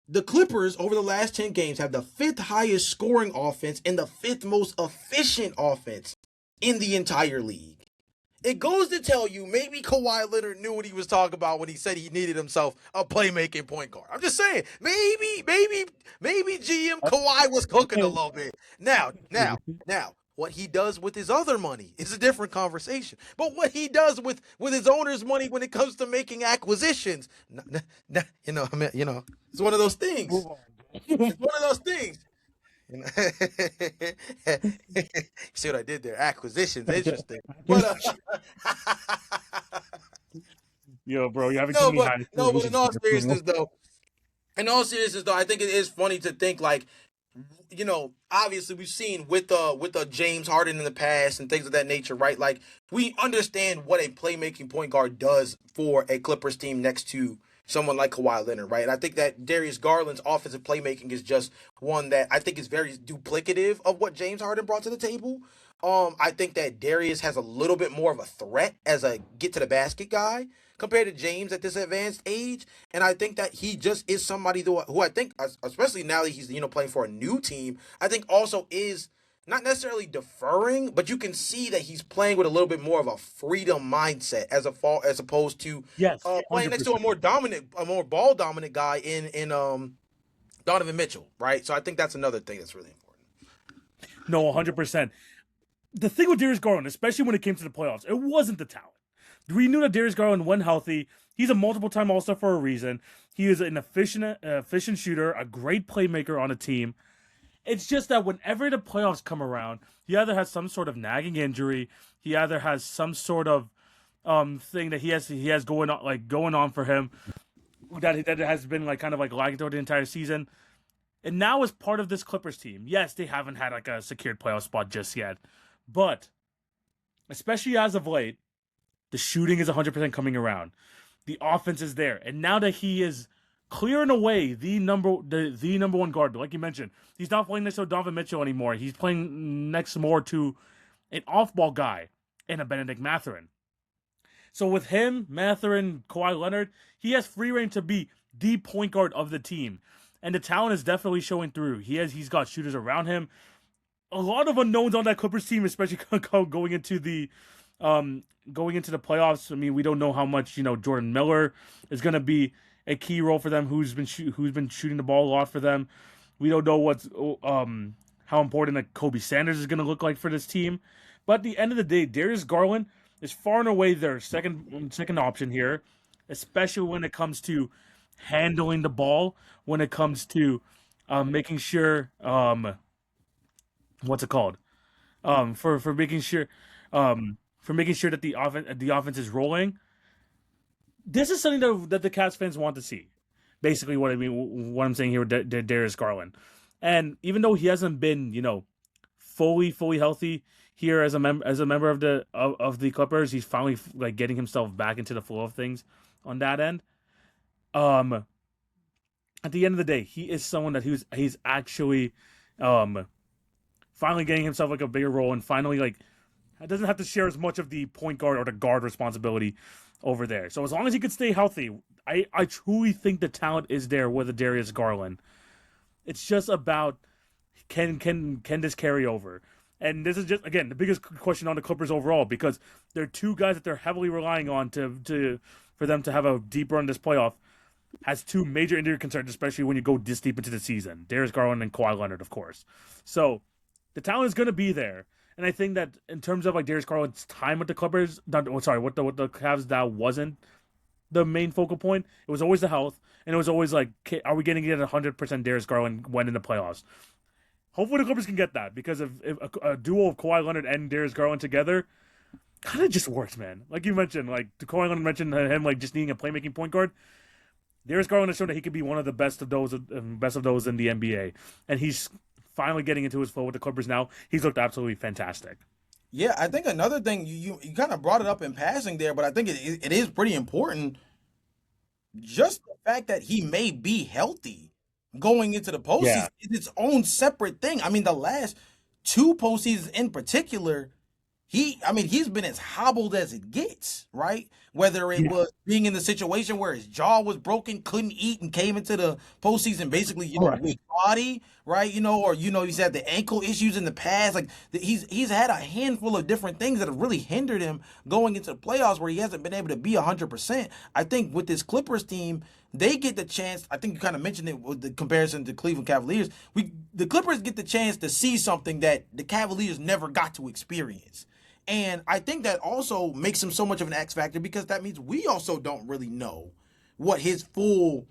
the Clippers over the last 10 games have the 5th highest scoring offense and the 5th most efficient offense in the entire league. It goes to tell you maybe Kawhi Leonard knew what he was talking about when he said he needed himself a playmaking point guard. I'm just saying, maybe GM Kawhi was cooking a little bit. Now, what he does with his other money is a different conversation. But what he does with his owner's money when it comes to making acquisitions, it's one of those things. It's one of those things. See what I did there? Acquisitions, interesting. But Yo, bro, you haven't no, seen me but in all seriousness, though, I think it is funny to think like, obviously we've seen with the James Harden in the past and things of that nature, right? Like we understand what a playmaking point guard does for a Clippers team next to someone like Kawhi Leonard, right? And I think that Darius Garland's offensive playmaking is just one that I think is very duplicative of what James Harden brought to the table. I think that Darius has a little bit more of a threat as a get to the basket guy compared to James at this advanced age. And I think that he just is somebody who I think, especially now that he's, playing for a new team, I think also is not necessarily deferring, but you can see that he's playing with a little bit more of a freedom mindset as opposed to playing next to a more ball dominant guy in Donovan Mitchell, right? So I think that's another thing that's really important. No, 100%. The thing with Darius Garland, especially when it came to the playoffs, it wasn't the talent. We knew that Darius Garland, when healthy, he's a multiple-time All-Star for a reason. He is an efficient shooter, a great playmaker on a team. It's just that whenever the playoffs come around, he either has some sort of nagging injury, he either has some sort of thing that he has going on for him that has been like kind of like lagging throughout the entire season. And now as part of this Clippers team, yes, they haven't had like a secured playoff spot just yet, but especially as of late, the shooting is 100% coming around. The offense is there, and now that he is clearing away the number one guard, like you mentioned, he's not playing next to Donovan Mitchell anymore. He's playing next more to an off-ball guy and a Benedict Mathurin. So with him, Mathurin, Kawhi Leonard, he has free reign to be the point guard of the team, and the talent is definitely showing through. He's got shooters around him. A lot of unknowns on that Clippers team, especially going into the Going into the playoffs, I mean, we don't know how much Jordan Miller is going to be a key role for them. Who's been shooting the ball a lot for them. We don't know how important like Kobe Sanders is going to look like for this team. But at the end of the day, Darius Garland is far and away their second option here, especially when it comes to handling the ball. When it comes to making sure what's it called for making sure that the offense is rolling. This is something that the Cavs fans want to see. Basically, what I'm saying here with Darius Garland, and even though he hasn't been, fully healthy here as a member of the Clippers, he's finally like getting himself back into the flow of things on that end. Um, at the end of the day, he is someone that he's actually, um, finally getting himself like a bigger role and finally like doesn't have to share as much of the point guard or the guard responsibility over there. So as long as he could stay healthy, I truly think the talent is there with the Darius Garland. It's just about can this carry over? And this is just again the biggest question on the Clippers overall because they're two guys that they're heavily relying on to for them to have a deep run this playoff. Has two major injury concerns, especially when you go this deep into the season. Darius Garland and Kawhi Leonard, of course. So the talent is going to be there. And I think that in terms of like Darius Garland's time with the Clippers, what the Cavs, that wasn't the main focal point. It was always the health, and it was always like, okay, are we going to get 100% Darius Garland when in the playoffs? Hopefully the Clippers can get that because if a duo of Kawhi Leonard and Darius Garland together kind of just works, man. Like you mentioned, like Kawhi Leonard mentioned him like just needing a playmaking point guard. Darius Garland has shown that he could be one of the best of those in the NBA, and he's finally getting into his flow with the Clippers now. He's looked absolutely fantastic. Yeah, I think another thing you kind of brought it up in passing there, but I think it is pretty important. Just the fact that he may be healthy going into the Yeah. postseason is its own separate thing. I mean, the last two postseasons in particular, he's been as hobbled as it gets, right? Whether it Yeah. was being in the situation where his jaw was broken, couldn't eat, and came into the postseason basically, Correct. weak body, right? Or he's had the ankle issues in the past. Like he's had a handful of different things that have really hindered him going into the playoffs where he hasn't been able to be 100%. I think with this Clippers team, they get the chance. I think you kind of mentioned it with the comparison to Cleveland Cavaliers. The Clippers get the chance to see something that the Cavaliers never got to experience. And I think that also makes him so much of an X factor because that means we also don't really know what his full,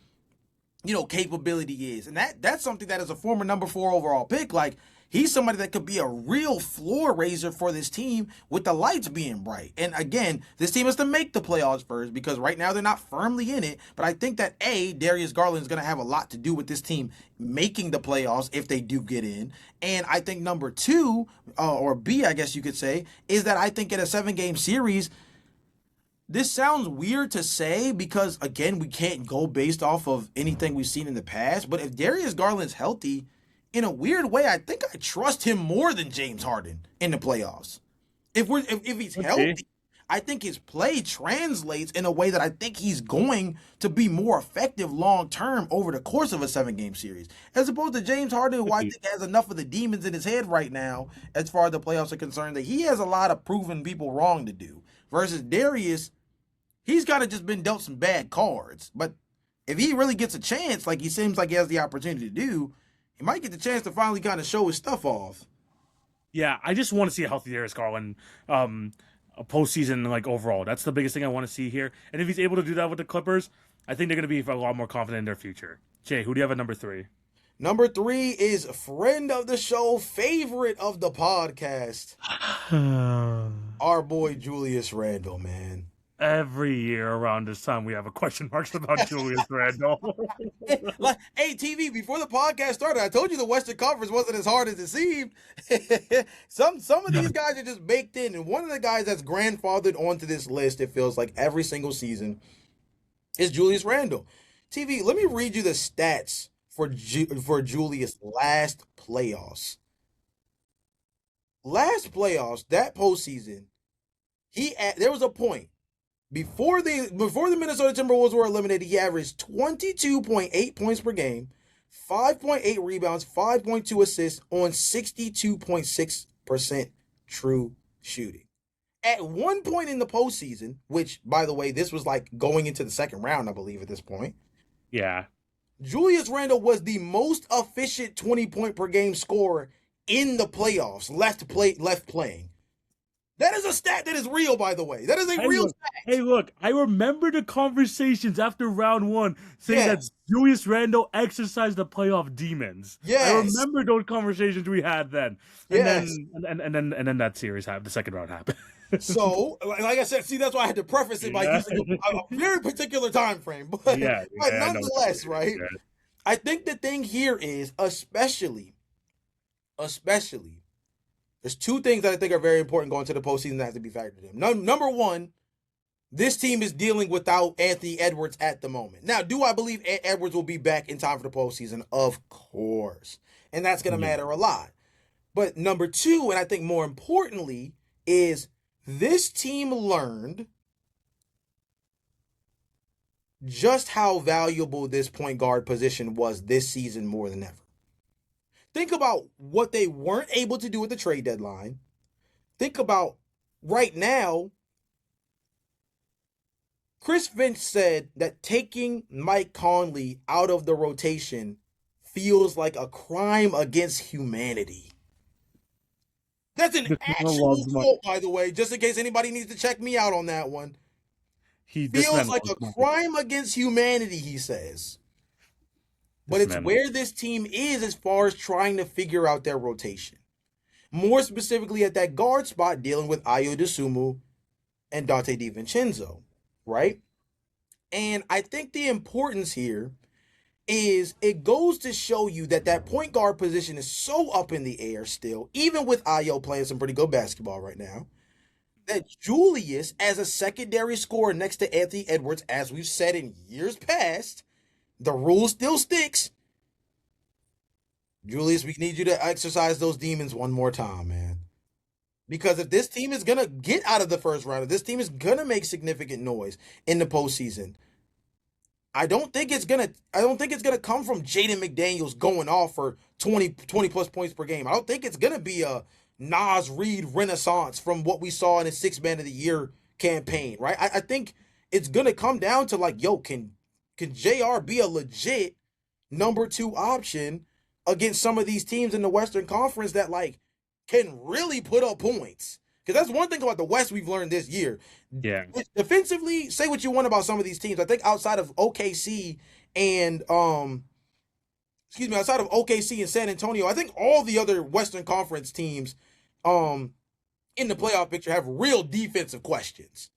capability is. And that's something that as a former number 4 overall pick, like he's somebody that could be a real floor raiser for this team with the lights being bright. And again, this team has to make the playoffs first because right now they're not firmly in it. But I think that Darius Garland is going to have a lot to do with this team making the playoffs if they do get in. And I think number 2, or B, I guess you could say, is that I think in a 7-game series, this sounds weird to say because, again, we can't go based off of anything we've seen in the past. But if Darius Garland's healthy, in a weird way, I think I trust him more than James Harden in the playoffs. If he's healthy, I think his play translates in a way that I think he's going to be more effective long term over the course of a 7-game series, as opposed to James Harden, who I think has enough of the demons in his head right now, as far as the playoffs are concerned, that he has a lot of proving people wrong to do. Versus Darius, he's kind of just been dealt some bad cards. But if he really gets a chance, like he seems like he has the opportunity to do, he might get the chance to finally kind of show his stuff off. Yeah, I just want to see a healthy Darius Garland a postseason like overall. That's the biggest thing I want to see here. And if he's able to do that with the Clippers, I think they're going to be a lot more confident in their future. Jay, who do you have at number 3? Number 3 is friend of the show, favorite of the podcast, our boy Julius Randle, man. Every year around this time, we have a question marks about Julius Randle. Hey, TV, before the podcast started, I told you the Western Conference wasn't as hard as it seemed. some of these guys are just baked in, and one of the guys that's grandfathered onto this list, it feels like every single season, is Julius Randle. TV, let me read you the stats for Julius last playoffs. Last playoffs, that postseason, there was a point. Before the Minnesota Timberwolves were eliminated, he averaged 22.8 points per game, 5.8 rebounds, 5.2 assists on 62.6% true shooting. At one point in the postseason, which, by the way, this was like going into the second round, I believe, at this point, Yeah. Julius Randle was the most efficient 20-point per game scorer in the playoffs, left playing. That is a stat that is real, by the way. That is a real stat. Hey, look, I remember the conversations after round one saying that Yes. Julius Randle exercised the playoff demons. I Yes. remember those conversations we had then. And Yes. then that series happened, the second round happened. So, like I said, see, that's why I had to preface it by Yeah. using a very particular time frame. But, Yeah, but I know. nonetheless, right? Yeah. I think the thing here is, especially, there's two things that I think are very important going to the postseason that have to be factored in. Number one, this team is dealing without Anthony Edwards at the moment. Now, do I believe Edwards will be back in time for the postseason? Of course. And that's going to matter a lot. But number two, and I think more importantly, is this team learned just how valuable this point guard position was this season more than ever. Think about what they weren't able to do at the trade deadline. Think about right now. Chris Finch said that taking Mike Conley out of the rotation feels like a crime against humanity. That's an actual quote, by the way, just in case anybody needs to check me out on that one. Feels like a crime against humanity, he says. But it's where this team is as far as trying to figure out their rotation. More specifically at that guard spot, dealing with Ayo Dosunmu and Dante DiVincenzo, right? And I think the importance here is it goes to show you that that point guard position is so up in the air still, even with Ayo playing some pretty good basketball right now, that Julius, as a secondary scorer next to Anthony Edwards, as we've said in years past, the rule still sticks. Julius, we need you to exercise those demons one more time, man. Because if this team is going to get out of the first round, if this team is going to make significant noise in the postseason, I don't think it's gonna come from Jaden McDaniels going off for 20 plus points per game. I don't think it's gonna be a Nas Reed renaissance from what we saw in his 6 Man of the Year campaign, right? I think it's gonna come down to like, yo, can JR be a legit number 2 option against some of these teams in the Western Conference that like can really put up points? Because that's one thing about the West we've learned this year. Yeah. Defensively, say what you want about some of these teams. I think outside of OKC and outside of OKC and San Antonio, I think all the other Western Conference teams in the playoff picture have real defensive questions.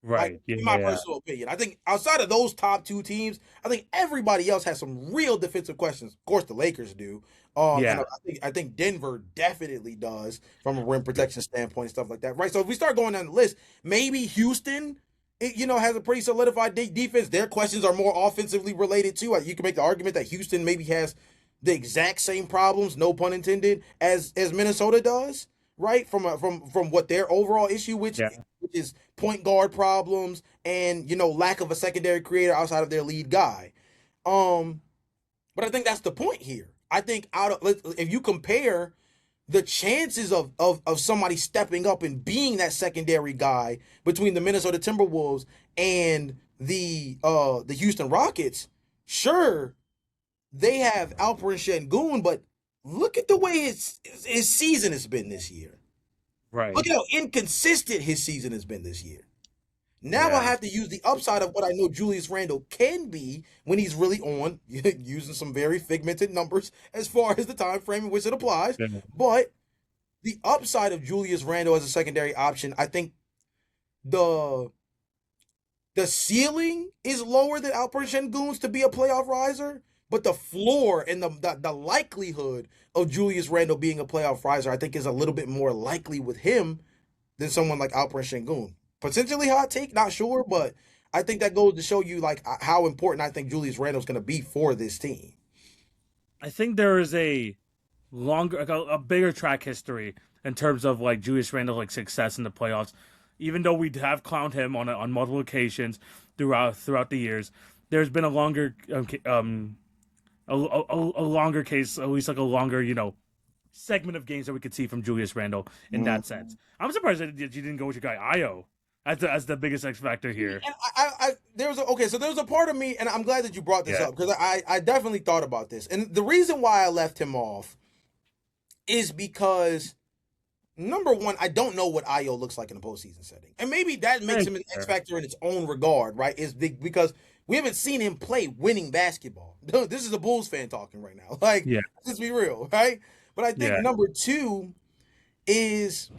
Right. Like, in my personal opinion. I think outside of those top 2 teams, I think everybody else has some real defensive questions. Of course, the Lakers do. And I think Denver definitely does from a rim protection standpoint and stuff like that, right? So if we start going down the list, maybe Houston, has a pretty solidified defense. Their questions are more offensively related too. You can make the argument that Houston maybe has the exact same problems, no pun intended, as Minnesota does, right? From what their overall issue, which is point guard problems and lack of a secondary creator outside of their lead guy. But I think that's the point here. I think if you compare the chances of somebody stepping up and being that secondary guy between the Minnesota Timberwolves and the Houston Rockets, sure, they have Alperen Sengun, but look at the way his season has been this year. Right. Look at how inconsistent his season has been this year. Now I have to use the upside of what I know Julius Randle can be when he's really on, using some very figmented numbers as far as the time frame in which it applies. Yeah. But the upside of Julius Randle as a secondary option, I think the ceiling is lower than Alperen Sengun's to be a playoff riser, but the floor and the likelihood of Julius Randle being a playoff riser, I think, is a little bit more likely with him than someone like Alperen Sengun. Potentially hot take, not sure, but I think that goes to show you like how important I think Julius Randle's going to be for this team. I think there is a bigger track history in terms of like Julius Randle like success in the playoffs. Even though we have clowned him on multiple occasions throughout the years, there's been a longer a longer case, at least like a longer segment of games that we could see from Julius Randle in that sense. I'm surprised that you didn't go with your guy Io as the biggest X factor here. And so there was a part of me, and I'm glad that you brought this Yeah. up because I definitely thought about this, and the reason why I left him off is because number one, I don't know what Io looks like in a postseason setting, and maybe that makes him an X factor in its own regard, right? Is because we haven't seen him play winning basketball. This is a Bulls fan talking right now. Like, Yeah. let's be real, right? But I think Yeah. number two is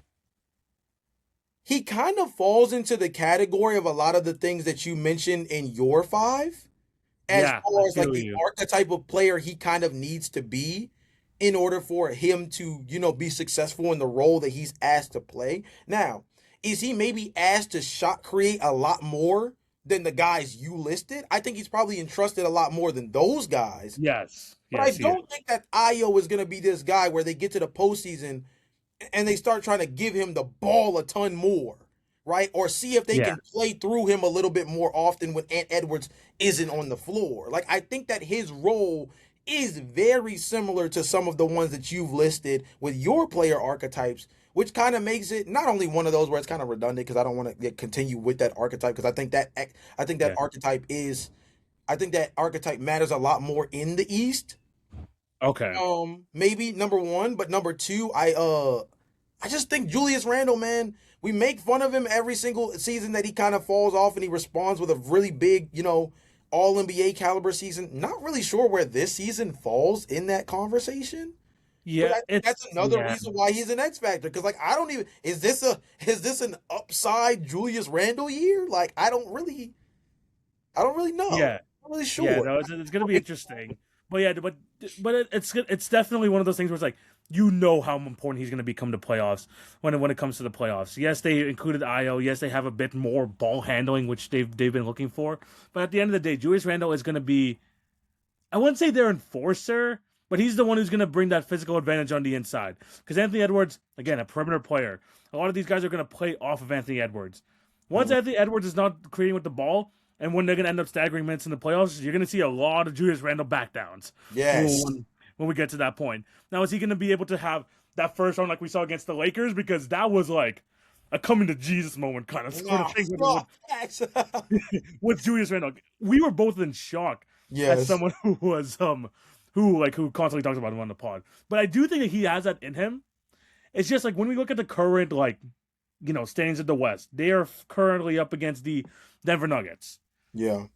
he kind of falls into the category of a lot of the things that you mentioned in your five, as Yeah, far I as like feel the you. archetype of player he kind of needs to be in order for him to, be successful in the role that he's asked to play. Now, is he maybe asked to shot create a lot more than the guys you listed? I think he's probably entrusted a lot more than those guys. Yes. But I Yes, he is. don't think that Io is going to be this guy where they get to the postseason and they start trying to give him the ball a ton more, right? Or see if they Yeah. can play through him a little bit more often when Ant Edwards isn't on the floor. Like, I think that his role is very similar to some of the ones that you've listed with your player archetypes, which kind of makes it not only one of those where it's kind of redundant because I don't want to continue with that archetype because I think that Yeah. archetype matters a lot more in the East. Okay. Maybe number one, but number two, I just think Julius Randle, man, we make fun of him every single season that he kind of falls off and he responds with a really big, all NBA caliber season. Not really sure where this season falls in that conversation. Yeah, But that's another reason why he's an X factor. Because like I don't even is this an upside Julius Randle year? Like I don't really know. Yeah. I'm not really sure. Yeah, no, it's gonna be interesting. But yeah, but it's definitely one of those things where it's like you know how important he's gonna become to playoffs when it comes to the playoffs. Yes, they included Io. Yes, they have a bit more ball handling, which they've been looking for. But at the end of the day, Julius Randle is gonna be, I wouldn't say their enforcer, but he's the one who's gonna bring that physical advantage on the inside. Because Anthony Edwards, again, a perimeter player. A lot of these guys are gonna play off of Anthony Edwards. Once Anthony Edwards is not creating with the ball, and when they're going to end up staggering minutes in the playoffs, you're going to see a lot of Julius Randle backdowns. Yes. When we get to that point. Now, is he going to be able to have that first round like we saw against the Lakers? Because that was like a coming to Jesus moment kind of sort of thing with Julius Randle. We were both in shock as someone who was who constantly talks about him on the pod. But I do think that he has that in him. It's just like when we look at the current standings in the West, they are currently up against the Denver Nuggets. Yeah.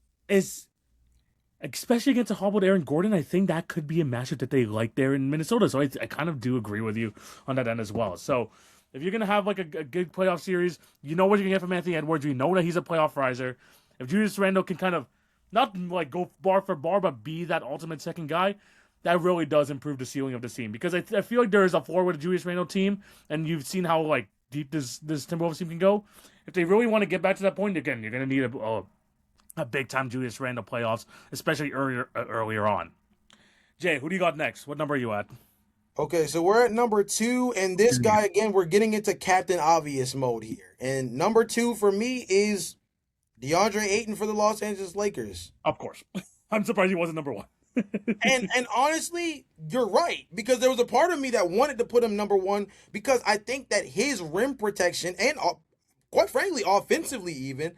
Especially against a hobbled Aaron Gordon, I think that could be a matchup that they like there in Minnesota. So I kind of do agree with you on that end as well. So if you're going to have like a good playoff series, you know what you're going to get from Anthony Edwards. You know that he's a playoff riser. If Julius Randle can kind of not like go bar for bar, but be that ultimate second guy, that really does improve the ceiling of the team. Because I feel like there is a floor with a Julius Randle team, and you've seen how like deep this Timberwolves team can go. If they really want to get back to that point, again, you're going to need a big time Julius Randle playoffs, especially earlier on. Jay, who do you got next? What number are you at? Okay, so we're at number 2, and this guy again, we're getting into Captain Obvious mode here. And number 2 for me is DeAndre Ayton for the Los Angeles Lakers. Of course, I'm surprised he wasn't number 1. and honestly, you're right, because there was a part of me that wanted to put him number 1 because I think that his rim protection and quite frankly, offensively even,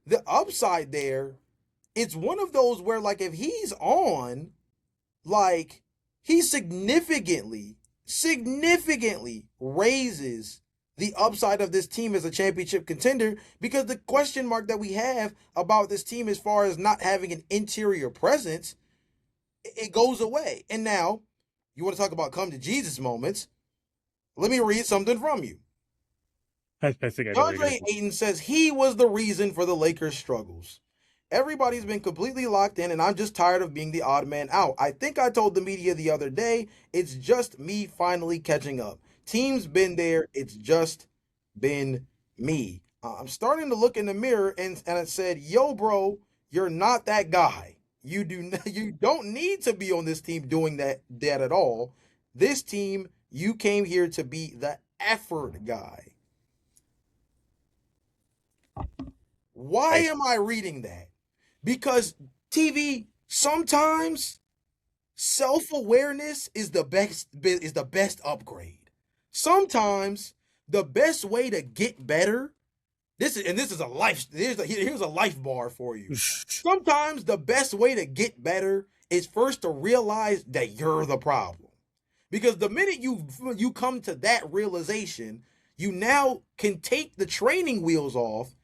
the upside there, it's one of those where like if he's on, like he significantly raises the upside of this team as a championship contender, because the question mark that we have about this team as far as not having an interior presence, it goes away. And now, you want to talk about come to Jesus moments, let me read something from you. I think DeAndre Ayton says he was the reason for the Lakers' struggles. Everybody's been completely locked in, and I'm just tired of being the odd man out. I think I told the media the other day, it's just me finally catching up. Team's been there, it's just been me. I'm starting to look in the mirror, and I said, yo, bro, you're not that guy. You don't need to be on this team doing that at all. This team, you came here to be the effort guy. Why am I reading that? Because TV, sometimes self-awareness is the best upgrade. Sometimes the best way to get better, this is a life, here's a life bar for you. Sometimes the best way to get better is first to realize that you're the problem. Because the minute you come to that realization, you now can take the training wheels off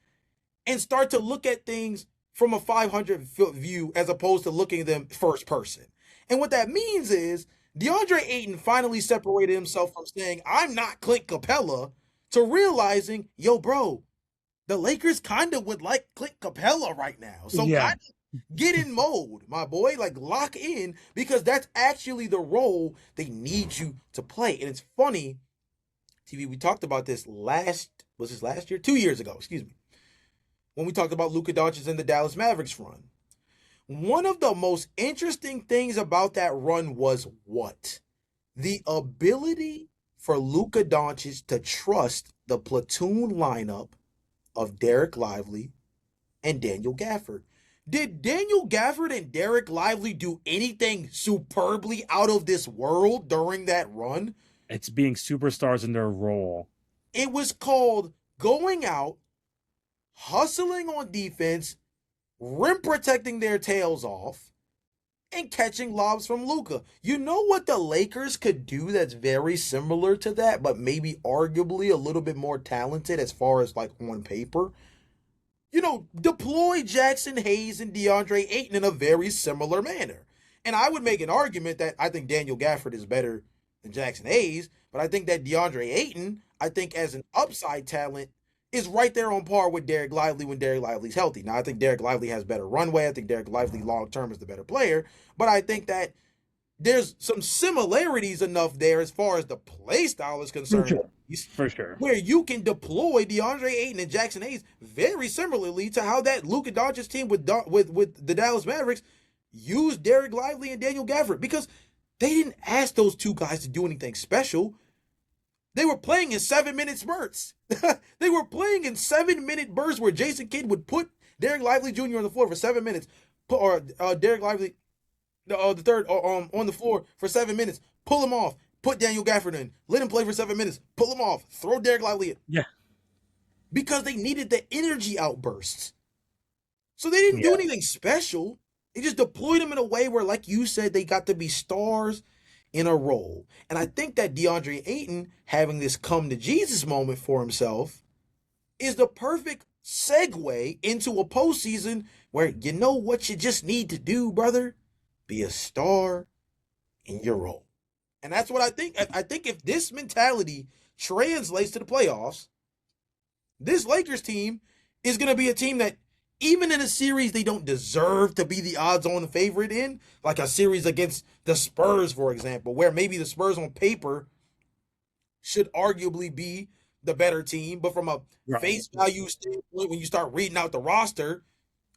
and start to look at things from a 500-foot view as opposed to looking at them first person. And what that means is DeAndre Ayton finally separated himself from saying, I'm not Clint Capella, to realizing, yo, bro, the Lakers kind of would like Clint Capella right now. So kind of get in mode, my boy. Like, lock in, because that's actually the role they need you to play. And it's funny, TV, we talked about this last year? 2 years ago, excuse me. When we talked about Luka Doncic and the Dallas Mavericks run. One of the most interesting things about that run was what? The ability for Luka Doncic to trust the platoon lineup of Derek Lively and Daniel Gafford. Did Daniel Gafford and Derek Lively do anything superbly out of this world during that run? It's being superstars in their role. It was called going out, hustling on defense, rim protecting their tails off, and catching lobs from Luka. You know what the Lakers could do that's very similar to that, but maybe arguably a little bit more talented as far as like on paper? You know, deploy Jackson Hayes and DeAndre Ayton in a very similar manner. And I would make an argument that I think Daniel Gafford is better than Jackson Hayes, but I think that DeAndre Ayton, I think as an upside talent, is right there on par with Derek Lively when Derek Lively's healthy. Now, I think Derek Lively has better runway. I think Derek Lively long-term is the better player. But I think that there's some similarities enough there as far as the play style is concerned. For sure. Where you can deploy DeAndre Ayton and Jackson Hayes very similarly to how that Luka Doncic team with the Dallas Mavericks used Derek Lively and Daniel Gafford. Because they didn't ask those two guys to do anything special. They were playing in 7-minute spurts. They were playing in 7-minute bursts where Jason Kidd would put Derek Lively Jr. on the floor for 7 minutes, or Derek Lively, the third, on the floor for 7 minutes, pull him off, put Daniel Gafford in, let him play for 7 minutes, pull him off, throw Derek Lively in. Yeah. Because they needed the energy outbursts. So they didn't do anything special. They just deployed them in a way where, like you said, they got to be stars in a role. And I think that DeAndre Ayton having this come to Jesus moment for himself is the perfect segue into a postseason where you know what you just need to do, brother? Be a star in your role. And that's what I think. I think if this mentality translates to the playoffs, this Lakers team is going to be a team that even in a series they don't deserve to be the odds-on favorite in, like a series against the Spurs, for example, where maybe the Spurs on paper should arguably be the better team, but from a face value standpoint, when you start reading out the roster,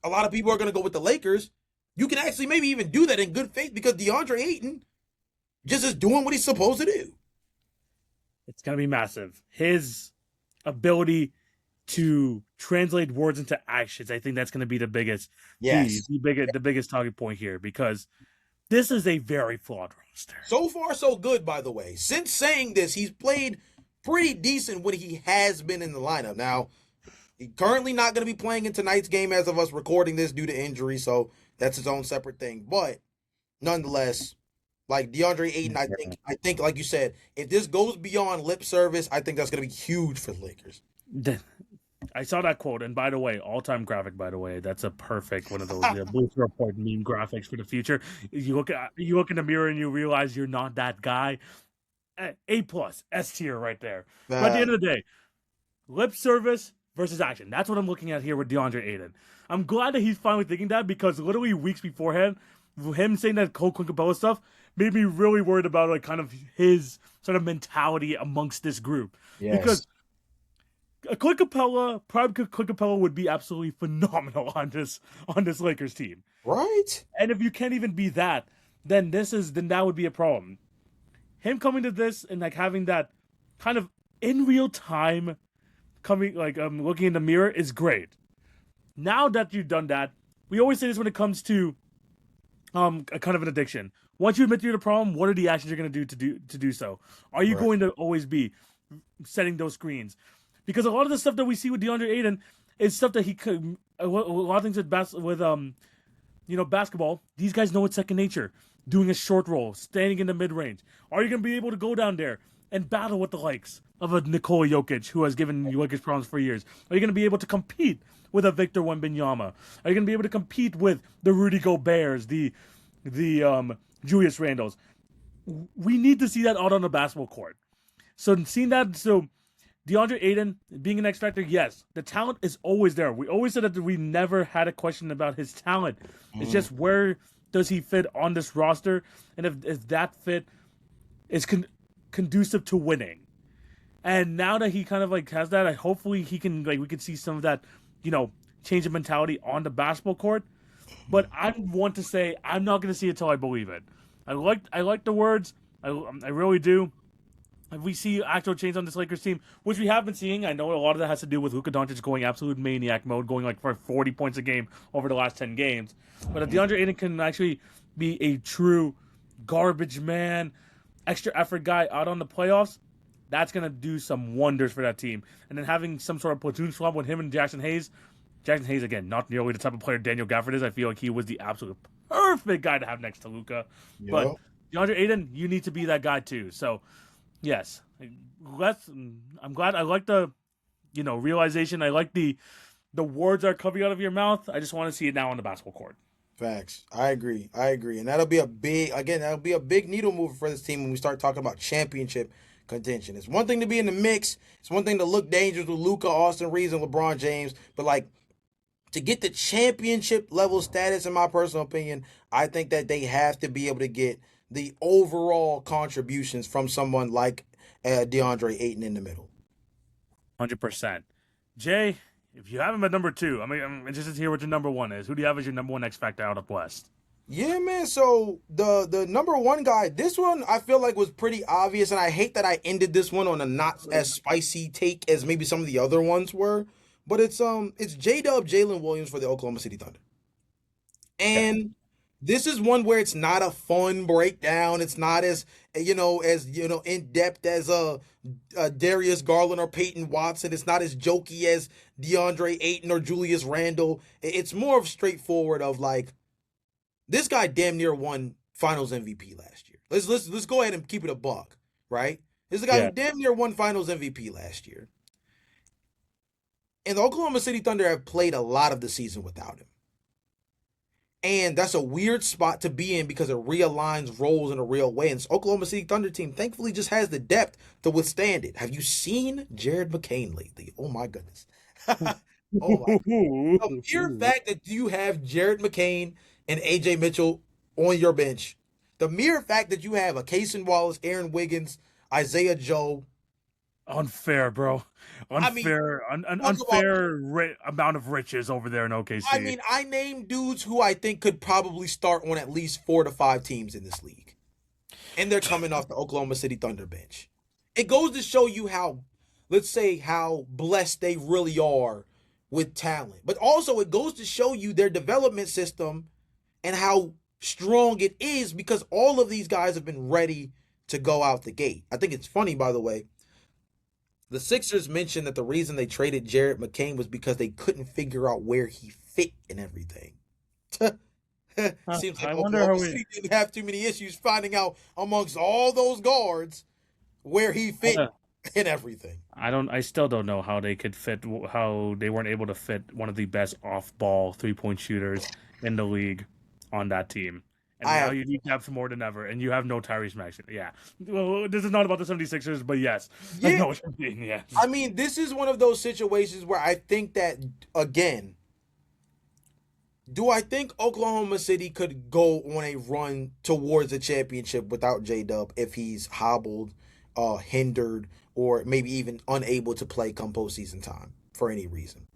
a lot of people are going to go with the Lakers. You can actually maybe even do that in good faith because DeAndre Ayton just is doing what he's supposed to do. It's going to be massive. His ability to translate words into actions, I think that's going to be the biggest the biggest talking point here, because this is a very flawed roster. So far, so good, by the way. Since saying this, he's played pretty decent when he has been in the lineup. Now, he's currently not going to be playing in tonight's game as of us recording this due to injury, so that's his own separate thing. But nonetheless, like DeAndre Ayton, I think, like you said, if this goes beyond lip service, I think that's going to be huge for the Lakers. I saw that quote, and by the way, all-time graphic. By the way, that's a perfect one of those Blue Report meme graphics for the future. You look in the mirror and you realize you're not that guy. A+, S tier right there. But at the end of the day, lip service versus action. That's what I'm looking at here with DeAndre Ayton. I'm glad that he's finally thinking that, because literally weeks beforehand, him saying that Clint Capella stuff made me really worried about like kind of his sort of mentality amongst this group. Yes. Because Clint Capella, prime Clint Capella would be absolutely phenomenal on this Lakers team. Right. And if you can't even be that, then that would be a problem. Him coming to this and like having that kind of in real time looking in the mirror is great. Now that you've done that, we always say this when it comes to a kind of an addiction. Once you admit you're the problem, what are the actions you're going to do so? Are you Right. going to always be setting those screens? Because a lot of the stuff that we see with DeAndre Ayton is stuff that he could. A lot of things with basketball. These guys know it's second nature. Doing a short roll, standing in the mid range. Are you going to be able to go down there and battle with the likes of a Nikola Jokic, who has given Jokic problems for years? Are you going to be able to compete with a Victor Wembanyama? Are you going to be able to compete with the Rudy Goberts, the Julius Randles? We need to see that out on the basketball court. So seeing that, DeAndre Ayton being an X factor, yes, the talent is always there. We always said that we never had a question about his talent. It's just where does he fit on this roster, and if that fit is conducive to winning. And now that he kind of like has that, hopefully he can we can see some of that, change of mentality on the basketball court. But I want to say I'm not going to see it till I believe it. I like the words. I really do. If we see actual change on this Lakers team, which we have been seeing, I know a lot of that has to do with Luka Doncic going absolute maniac mode, going like for 40 points a game over the last 10 games. But if DeAndre Ayton can actually be a true garbage man, extra effort guy out on the playoffs, that's going to do some wonders for that team. And then having some sort of platoon swap with him and Jackson Hayes, again, not nearly the type of player Daniel Gafford is. I feel like he was the absolute perfect guy to have next to Luka. Yep. But DeAndre Ayton, you need to be that guy too. So, yes, I'm glad. I like the, realization. I like the words are coming out of your mouth. I just want to see it now on the basketball court. Facts. I agree. And that'll be a big needle mover for this team when we start talking about championship contention. It's one thing to be in the mix. It's one thing to look dangerous with Luka, Austin Reeves, and LeBron James. But like to get the championship level status, in my personal opinion, I think that they have to be able to get the overall contributions from someone like DeAndre Ayton in the middle. 100%. Jay, if you have him at number 2, I'm interested to hear what your number 1 is. Who do you have as your number 1 X factor out of West? Yeah, man. So the number 1 guy, this one I feel like was pretty obvious, and I hate that I ended this one on a not as spicy take as maybe some of the other ones were. But it's J-Dub Jalen Williams for the Oklahoma City Thunder. And this is one where it's not a fun breakdown. It's not as in depth as Darius Garland or Peyton Watson. It's not as jokey as DeAndre Ayton or Julius Randle. It's more of straightforward of like, this guy damn near won Finals MVP last year. Let's go ahead and keep it a buck, right? This is a guy who damn near won Finals MVP last year. And the Oklahoma City Thunder have played a lot of the season without him. And that's a weird spot to be in because it realigns roles in a real way. And this Oklahoma City Thunder team thankfully just has the depth to withstand it. Have you seen Jared McCain lately? Oh my goodness. Oh my God. The mere fact that you have Jared McCain and AJ Mitchell on your bench, the mere fact that you have a Cason Wallace, Aaron Wiggins, Isaiah Joe. Unfair, bro. Unfair amount of riches over there in OKC. I mean, I named dudes who I think could probably start on at least 4 to 5 teams in this league. And they're coming off the Oklahoma City Thunder bench. It goes to show you how blessed they really are with talent. But also it goes to show you their development system and how strong it is because all of these guys have been ready to go out the gate. I think it's funny, by the way. The Sixers mentioned that the reason they traded Jared McCain was because they couldn't figure out where he fit in everything. Seems like Oklahoma City didn't have too many issues finding out amongst all those guards where he fit in everything. I still don't know how they weren't able to fit one of the best off-ball 3-point shooters in the league on that team. And now you need depth more than ever, and you have no Tyrese Maxey. Yeah. Well, this is not about the 76ers, but yes. Yeah. I know what you mean, yes. I mean, this is one of those situations where I think that, again, do I think Oklahoma City could go on a run towards a championship without J-Dub if he's hobbled, hindered, or maybe even unable to play come postseason time for any reason?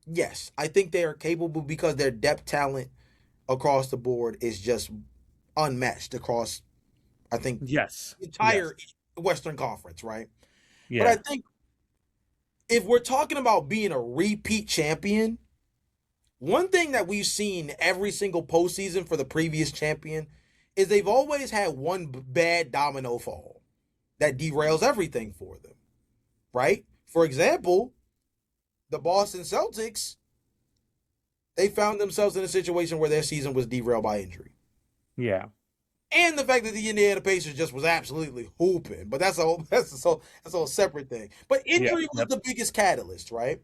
Yes, I think they are capable because their depth talent across the board is just unmatched across, I think, the entire Western Conference, right? Yeah. But I think if we're talking about being a repeat champion, one thing that we've seen every single postseason for the previous champion is they've always had one bad domino fall that derails everything for them, right? For example, the Boston Celtics, they found themselves in a situation where their season was derailed by injury. Yeah. And the fact that the Indiana Pacers just was absolutely hooping, but that's a separate thing. But injury was the biggest catalyst, right?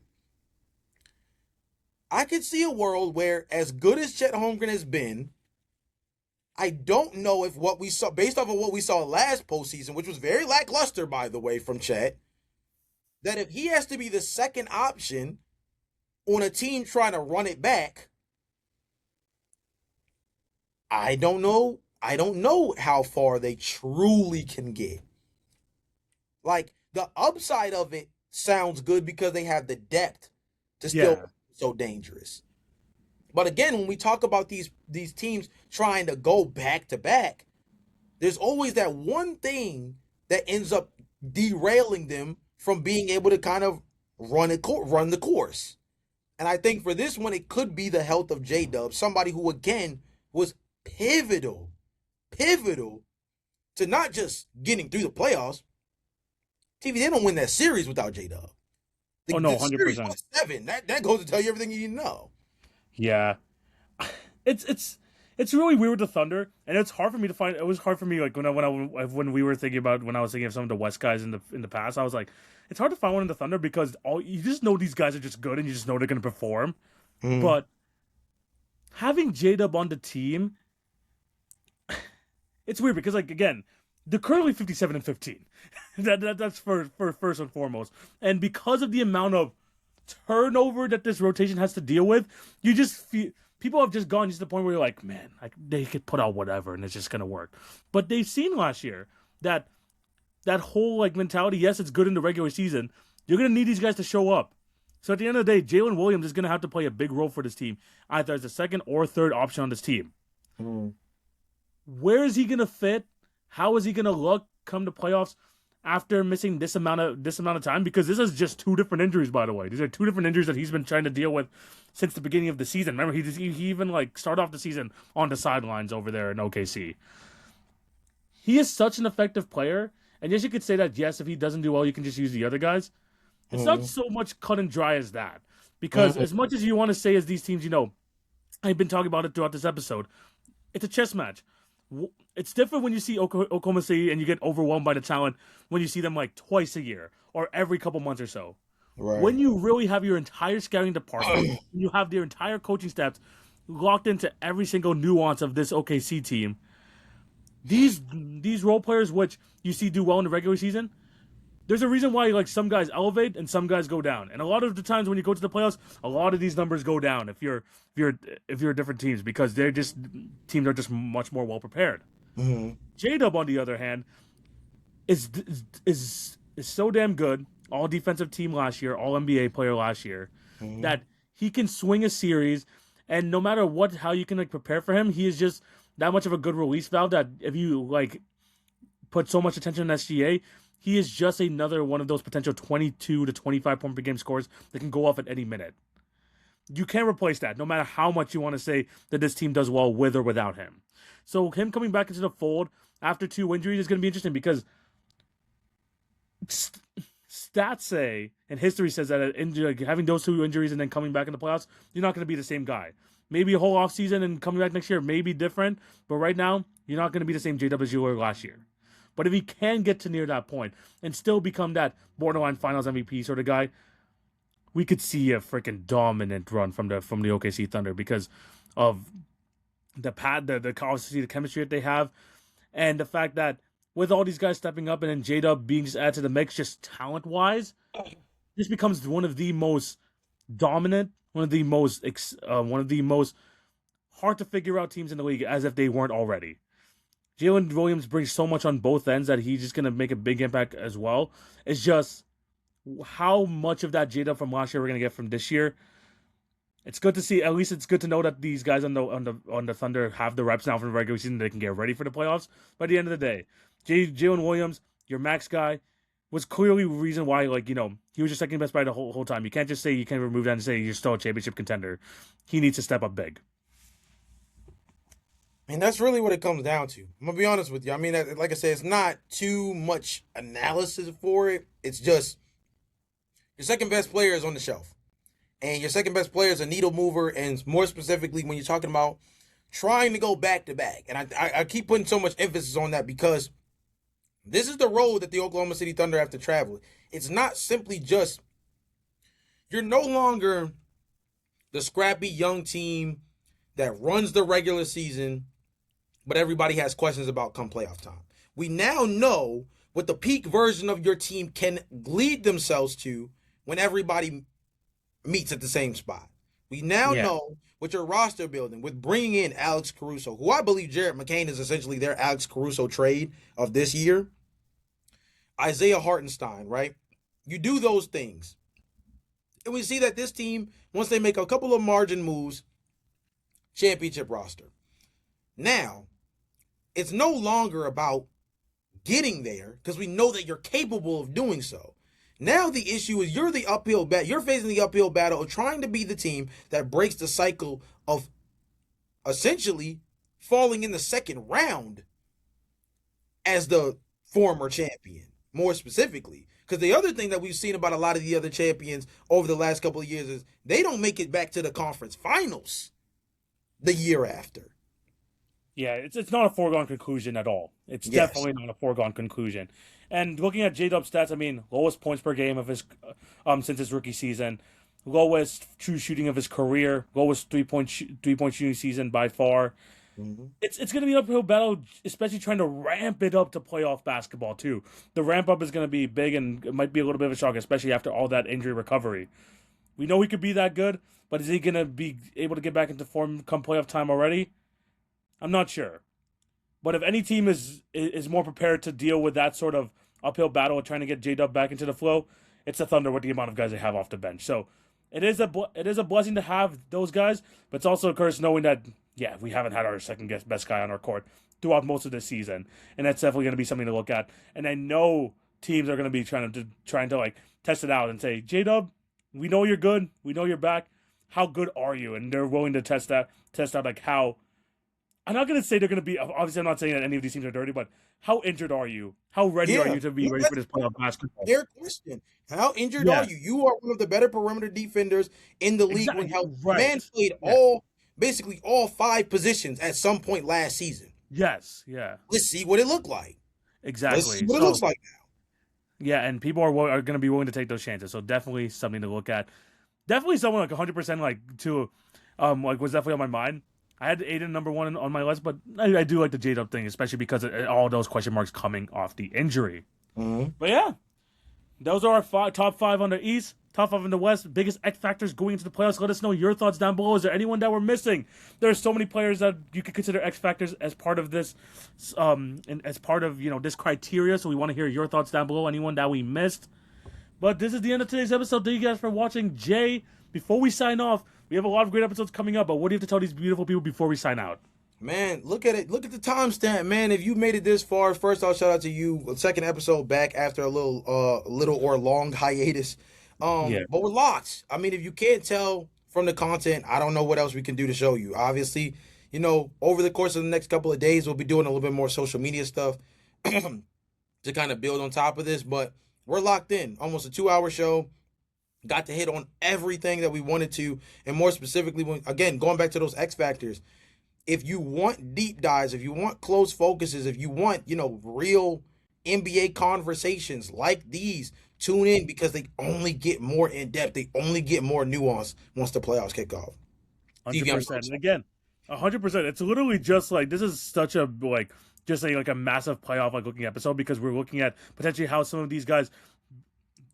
I could see a world where, as good as Chet Holmgren has been, I don't know if what we saw, based off of what we saw last postseason, which was very lackluster, by the way, from Chet, that if he has to be the second option on a team trying to run it back, I don't know. I don't know how far they truly can get. Like, the upside of it sounds good because they have the depth to still so dangerous. But again, when we talk about these teams trying to go back to back, there's always that one thing that ends up derailing them from being able to kind of run the course. And I think for this one, it could be the health of J-Dub, somebody who, again, was pivotal to not just getting through the playoffs. TV, they don't win that series without J-Dub. Oh, no, 100%. Series was 7. That goes to tell you everything you need to know. Yeah. It's really weird with the Thunder, and it's hard for me to find. It was hard for me, like, when we were thinking about, when I was thinking of some of the West guys in the past, I was like, it's hard to find one in the Thunder because you just know these guys are just good and you just know they're going to perform. But having J-Dub on the team, it's weird because, like, again, they're currently 57-15. That's for first and foremost. And because of the amount of turnover that this rotation has to deal with, you just feel people have just gone to the point where you're like, man, like, they could put out whatever and it's just gonna work. But they've seen last year that whole, like, mentality. Yes, it's good in the regular season. You're gonna need these guys to show up. So at the end of the day, Jalen Williams is gonna have to play a big role for this team, either as the second or third option on this team. Where is he gonna fit? How is he gonna look come to playoffs after missing this amount of time? Because this is just 2 different injuries, by the way. These are 2 different injuries that he's been trying to deal with since the beginning of the season. Remember, he even, like, started off the season on the sidelines over there in OKC. He is such an effective player, and yes, you could say that, yes, if he doesn't do well, you can just use the other guys. It's not so much cut and dry as that. Because as much as you want to say as these teams, I've been talking about it throughout this episode, it's a chess match. It's different when you see Oklahoma City and you get overwhelmed by the talent when you see them, like, twice a year or every couple months or so. Right. When you really have your entire scouting department, you have their entire coaching staff locked into every single nuance of this OKC team, these role players, which you see do well in the regular season, there's a reason why, like, some guys elevate and some guys go down. And a lot of the times when you go to the playoffs, a lot of these numbers go down if you're different teams, because teams are just much more well prepared. J-Dub, on the other hand, is so damn good. All defensive team last year, all NBA player last year, that he can swing a series, and no matter how you can, like, prepare for him, he is just that much of a good release valve that if you, like, put so much attention on SGA, he is just another one of those potential 22 to 25 point per game scores that can go off at any minute. You can't replace that, no matter how much you want to say that this team does well with or without him. So him coming back into the fold after 2 injuries is going to be interesting, because stats say, and history says, that having those 2 injuries and then coming back in the playoffs, you're not going to be the same guy. Maybe a whole offseason and coming back next year may be different, but right now, you're not going to be the same J-Dub as you were last year. But if he can get to near that point and still become that borderline finals MVP sort of guy, we could see a freaking dominant run from the OKC Thunder because of the obviously the chemistry that they have, and the fact that with all these guys stepping up and then J-Dub being just added to the mix, just talent-wise, this becomes one of the most dominant, one of the most hard to figure out teams in the league, as if they weren't already. Jalen Williams brings so much on both ends that he's just going to make a big impact as well. It's just how much of that J-Dub from last year we're going to get from this year. It's good to see. At least it's good to know that these guys on the Thunder have the reps now for the regular season. They can get ready for the playoffs. By the end of the day, Jalen Williams, your max guy, was clearly the reason why, like, he was your second best player the whole time. You can't just say you can remove that and say you're still a championship contender. He needs to step up big. And that's really what it comes down to. I'm gonna be honest with you. I mean, like I said, it's not too much analysis for it. It's just your second best player is on the shelf, and your second best player is a needle mover. And more specifically, when you're talking about trying to go back to back, and I keep putting so much emphasis on that because this is the road that the Oklahoma City Thunder have to travel. It's not simply just you're no longer the scrappy young team that runs the regular season, but everybody has questions about come playoff time. We now know what the peak version of your team can lead themselves to when everybody meets at the same spot. We now know with your roster building, with bringing in Alex Caruso, who I believe Jared McCain is essentially their Alex Caruso trade of this year, Isaiah Hartenstein, right? You do those things. And we see that this team, once they make a couple of margin moves, championship roster. Now, it's no longer about getting there because we know that you're capable of doing so. Now the issue is you're facing the uphill battle of trying to be the team that breaks the cycle of essentially falling in the second round as the former champion, more specifically. Because the other thing that we've seen about a lot of the other champions over the last couple of years is they don't make it back to the conference finals the year after. Yeah, it's not a foregone conclusion at all. It's definitely not a foregone conclusion. And looking at J-Dub's stats, I mean, lowest points per game of his since his rookie season, lowest true shooting of his career, lowest three-point shooting season by far. Mm-hmm. It's going to be an uphill battle, especially trying to ramp it up to playoff basketball too. The ramp up is going to be big, and it might be a little bit of a shock, especially after all that injury recovery. We know he could be that good, but is he going to be able to get back into form come playoff time already? I'm not sure. But if any team is more prepared to deal with that sort of uphill battle of trying to get J-Dub back into the flow, it's the Thunder with the amount of guys they have off the bench. So it is a blessing to have those guys, but it's also a curse knowing that, we haven't had our second best guy on our court throughout most of this season. And that's definitely going to be something to look at. And I know teams are going to be trying to like test it out and say, J-Dub, we know you're good. We know you're back. How good are you? And they're willing to test out like how. I'm not going to say they're going to be, obviously I'm not saying that any of these teams are dirty, but how injured are you? How ready are you to be ready for this playoff basketball? Fair question. How injured are you? You are one of the better perimeter defenders in the league. Exactly. Man played basically all 5 positions at some point last season. Yes, yeah. Let's see what it looked like. Exactly. Let's see what it looks like now. Yeah, and people are going to be willing to take those chances, so definitely something to look at. Definitely someone like 100% was definitely on my mind. I had Aiden number 1 on my list, but I do like the J-Dub thing, especially because of all those question marks coming off the injury. Mm-hmm. But yeah, those are our top 5 on the East, top 5 in the West. Biggest X factors going into the playoffs. Let us know your thoughts down below. Is there anyone that we're missing? There are so many players that you could consider X factors as part of this, and as part of this criteria. So we want to hear your thoughts down below. Anyone that we missed. But this is the end of today's episode. Thank you guys for watching. Jay, before we sign off, we have a lot of great episodes coming up, but what do you have to tell these beautiful people before we sign out? Man, look at it. Look at the timestamp, man. If you made it this far, first I'll shout out to you. Second episode back after a little or long hiatus. But we're locked. I mean, if you can't tell from the content, I don't know what else we can do to show you. Obviously, over the course of the next couple of days, we'll be doing a little bit more social media stuff to kind of build on top of this. But we're locked in. Almost a 2-hour show. Got to hit on everything that we wanted to, and more specifically, going back to those X factors, if you want deep dives, if you want close focuses, if you want, real NBA conversations like these, tune in because they only get more in depth. They only get more nuance once the playoffs kick off. 100%. And again, 100%. It's literally just like, this is such a, just a massive playoff, looking episode because we're looking at potentially how some of these guys,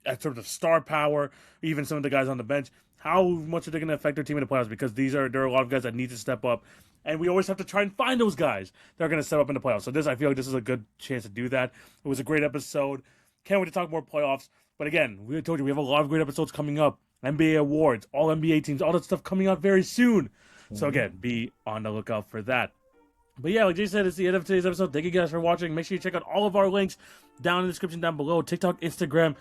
at sort of star power, even some of the guys on the bench, how much are they going to affect their team in the playoffs? Because there are a lot of guys that need to step up, and we always have to try and find those guys that are going to step up in the playoffs. So I feel like this is a good chance to do that. It was a great episode. Can't wait to talk more playoffs. But again, we told you we have a lot of great episodes coming up. NBA awards, all NBA teams, all that stuff coming out very soon. So again, be on the lookout for that. But yeah, like Jay said, it's the end of today's episode. Thank you guys for watching. Make sure you check out all of our links down in the description down below. TikTok, Instagram,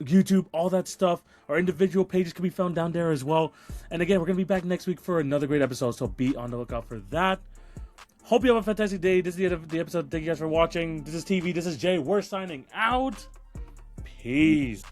YouTube, all that stuff. Our individual pages can be found down there as well. And again, we're going to be back next week for another great episode, so be on the lookout for that. Hope you have a fantastic day. This is the end of the episode. Thank you guys for watching. This is TV. This is Jay. We're signing out. Peace.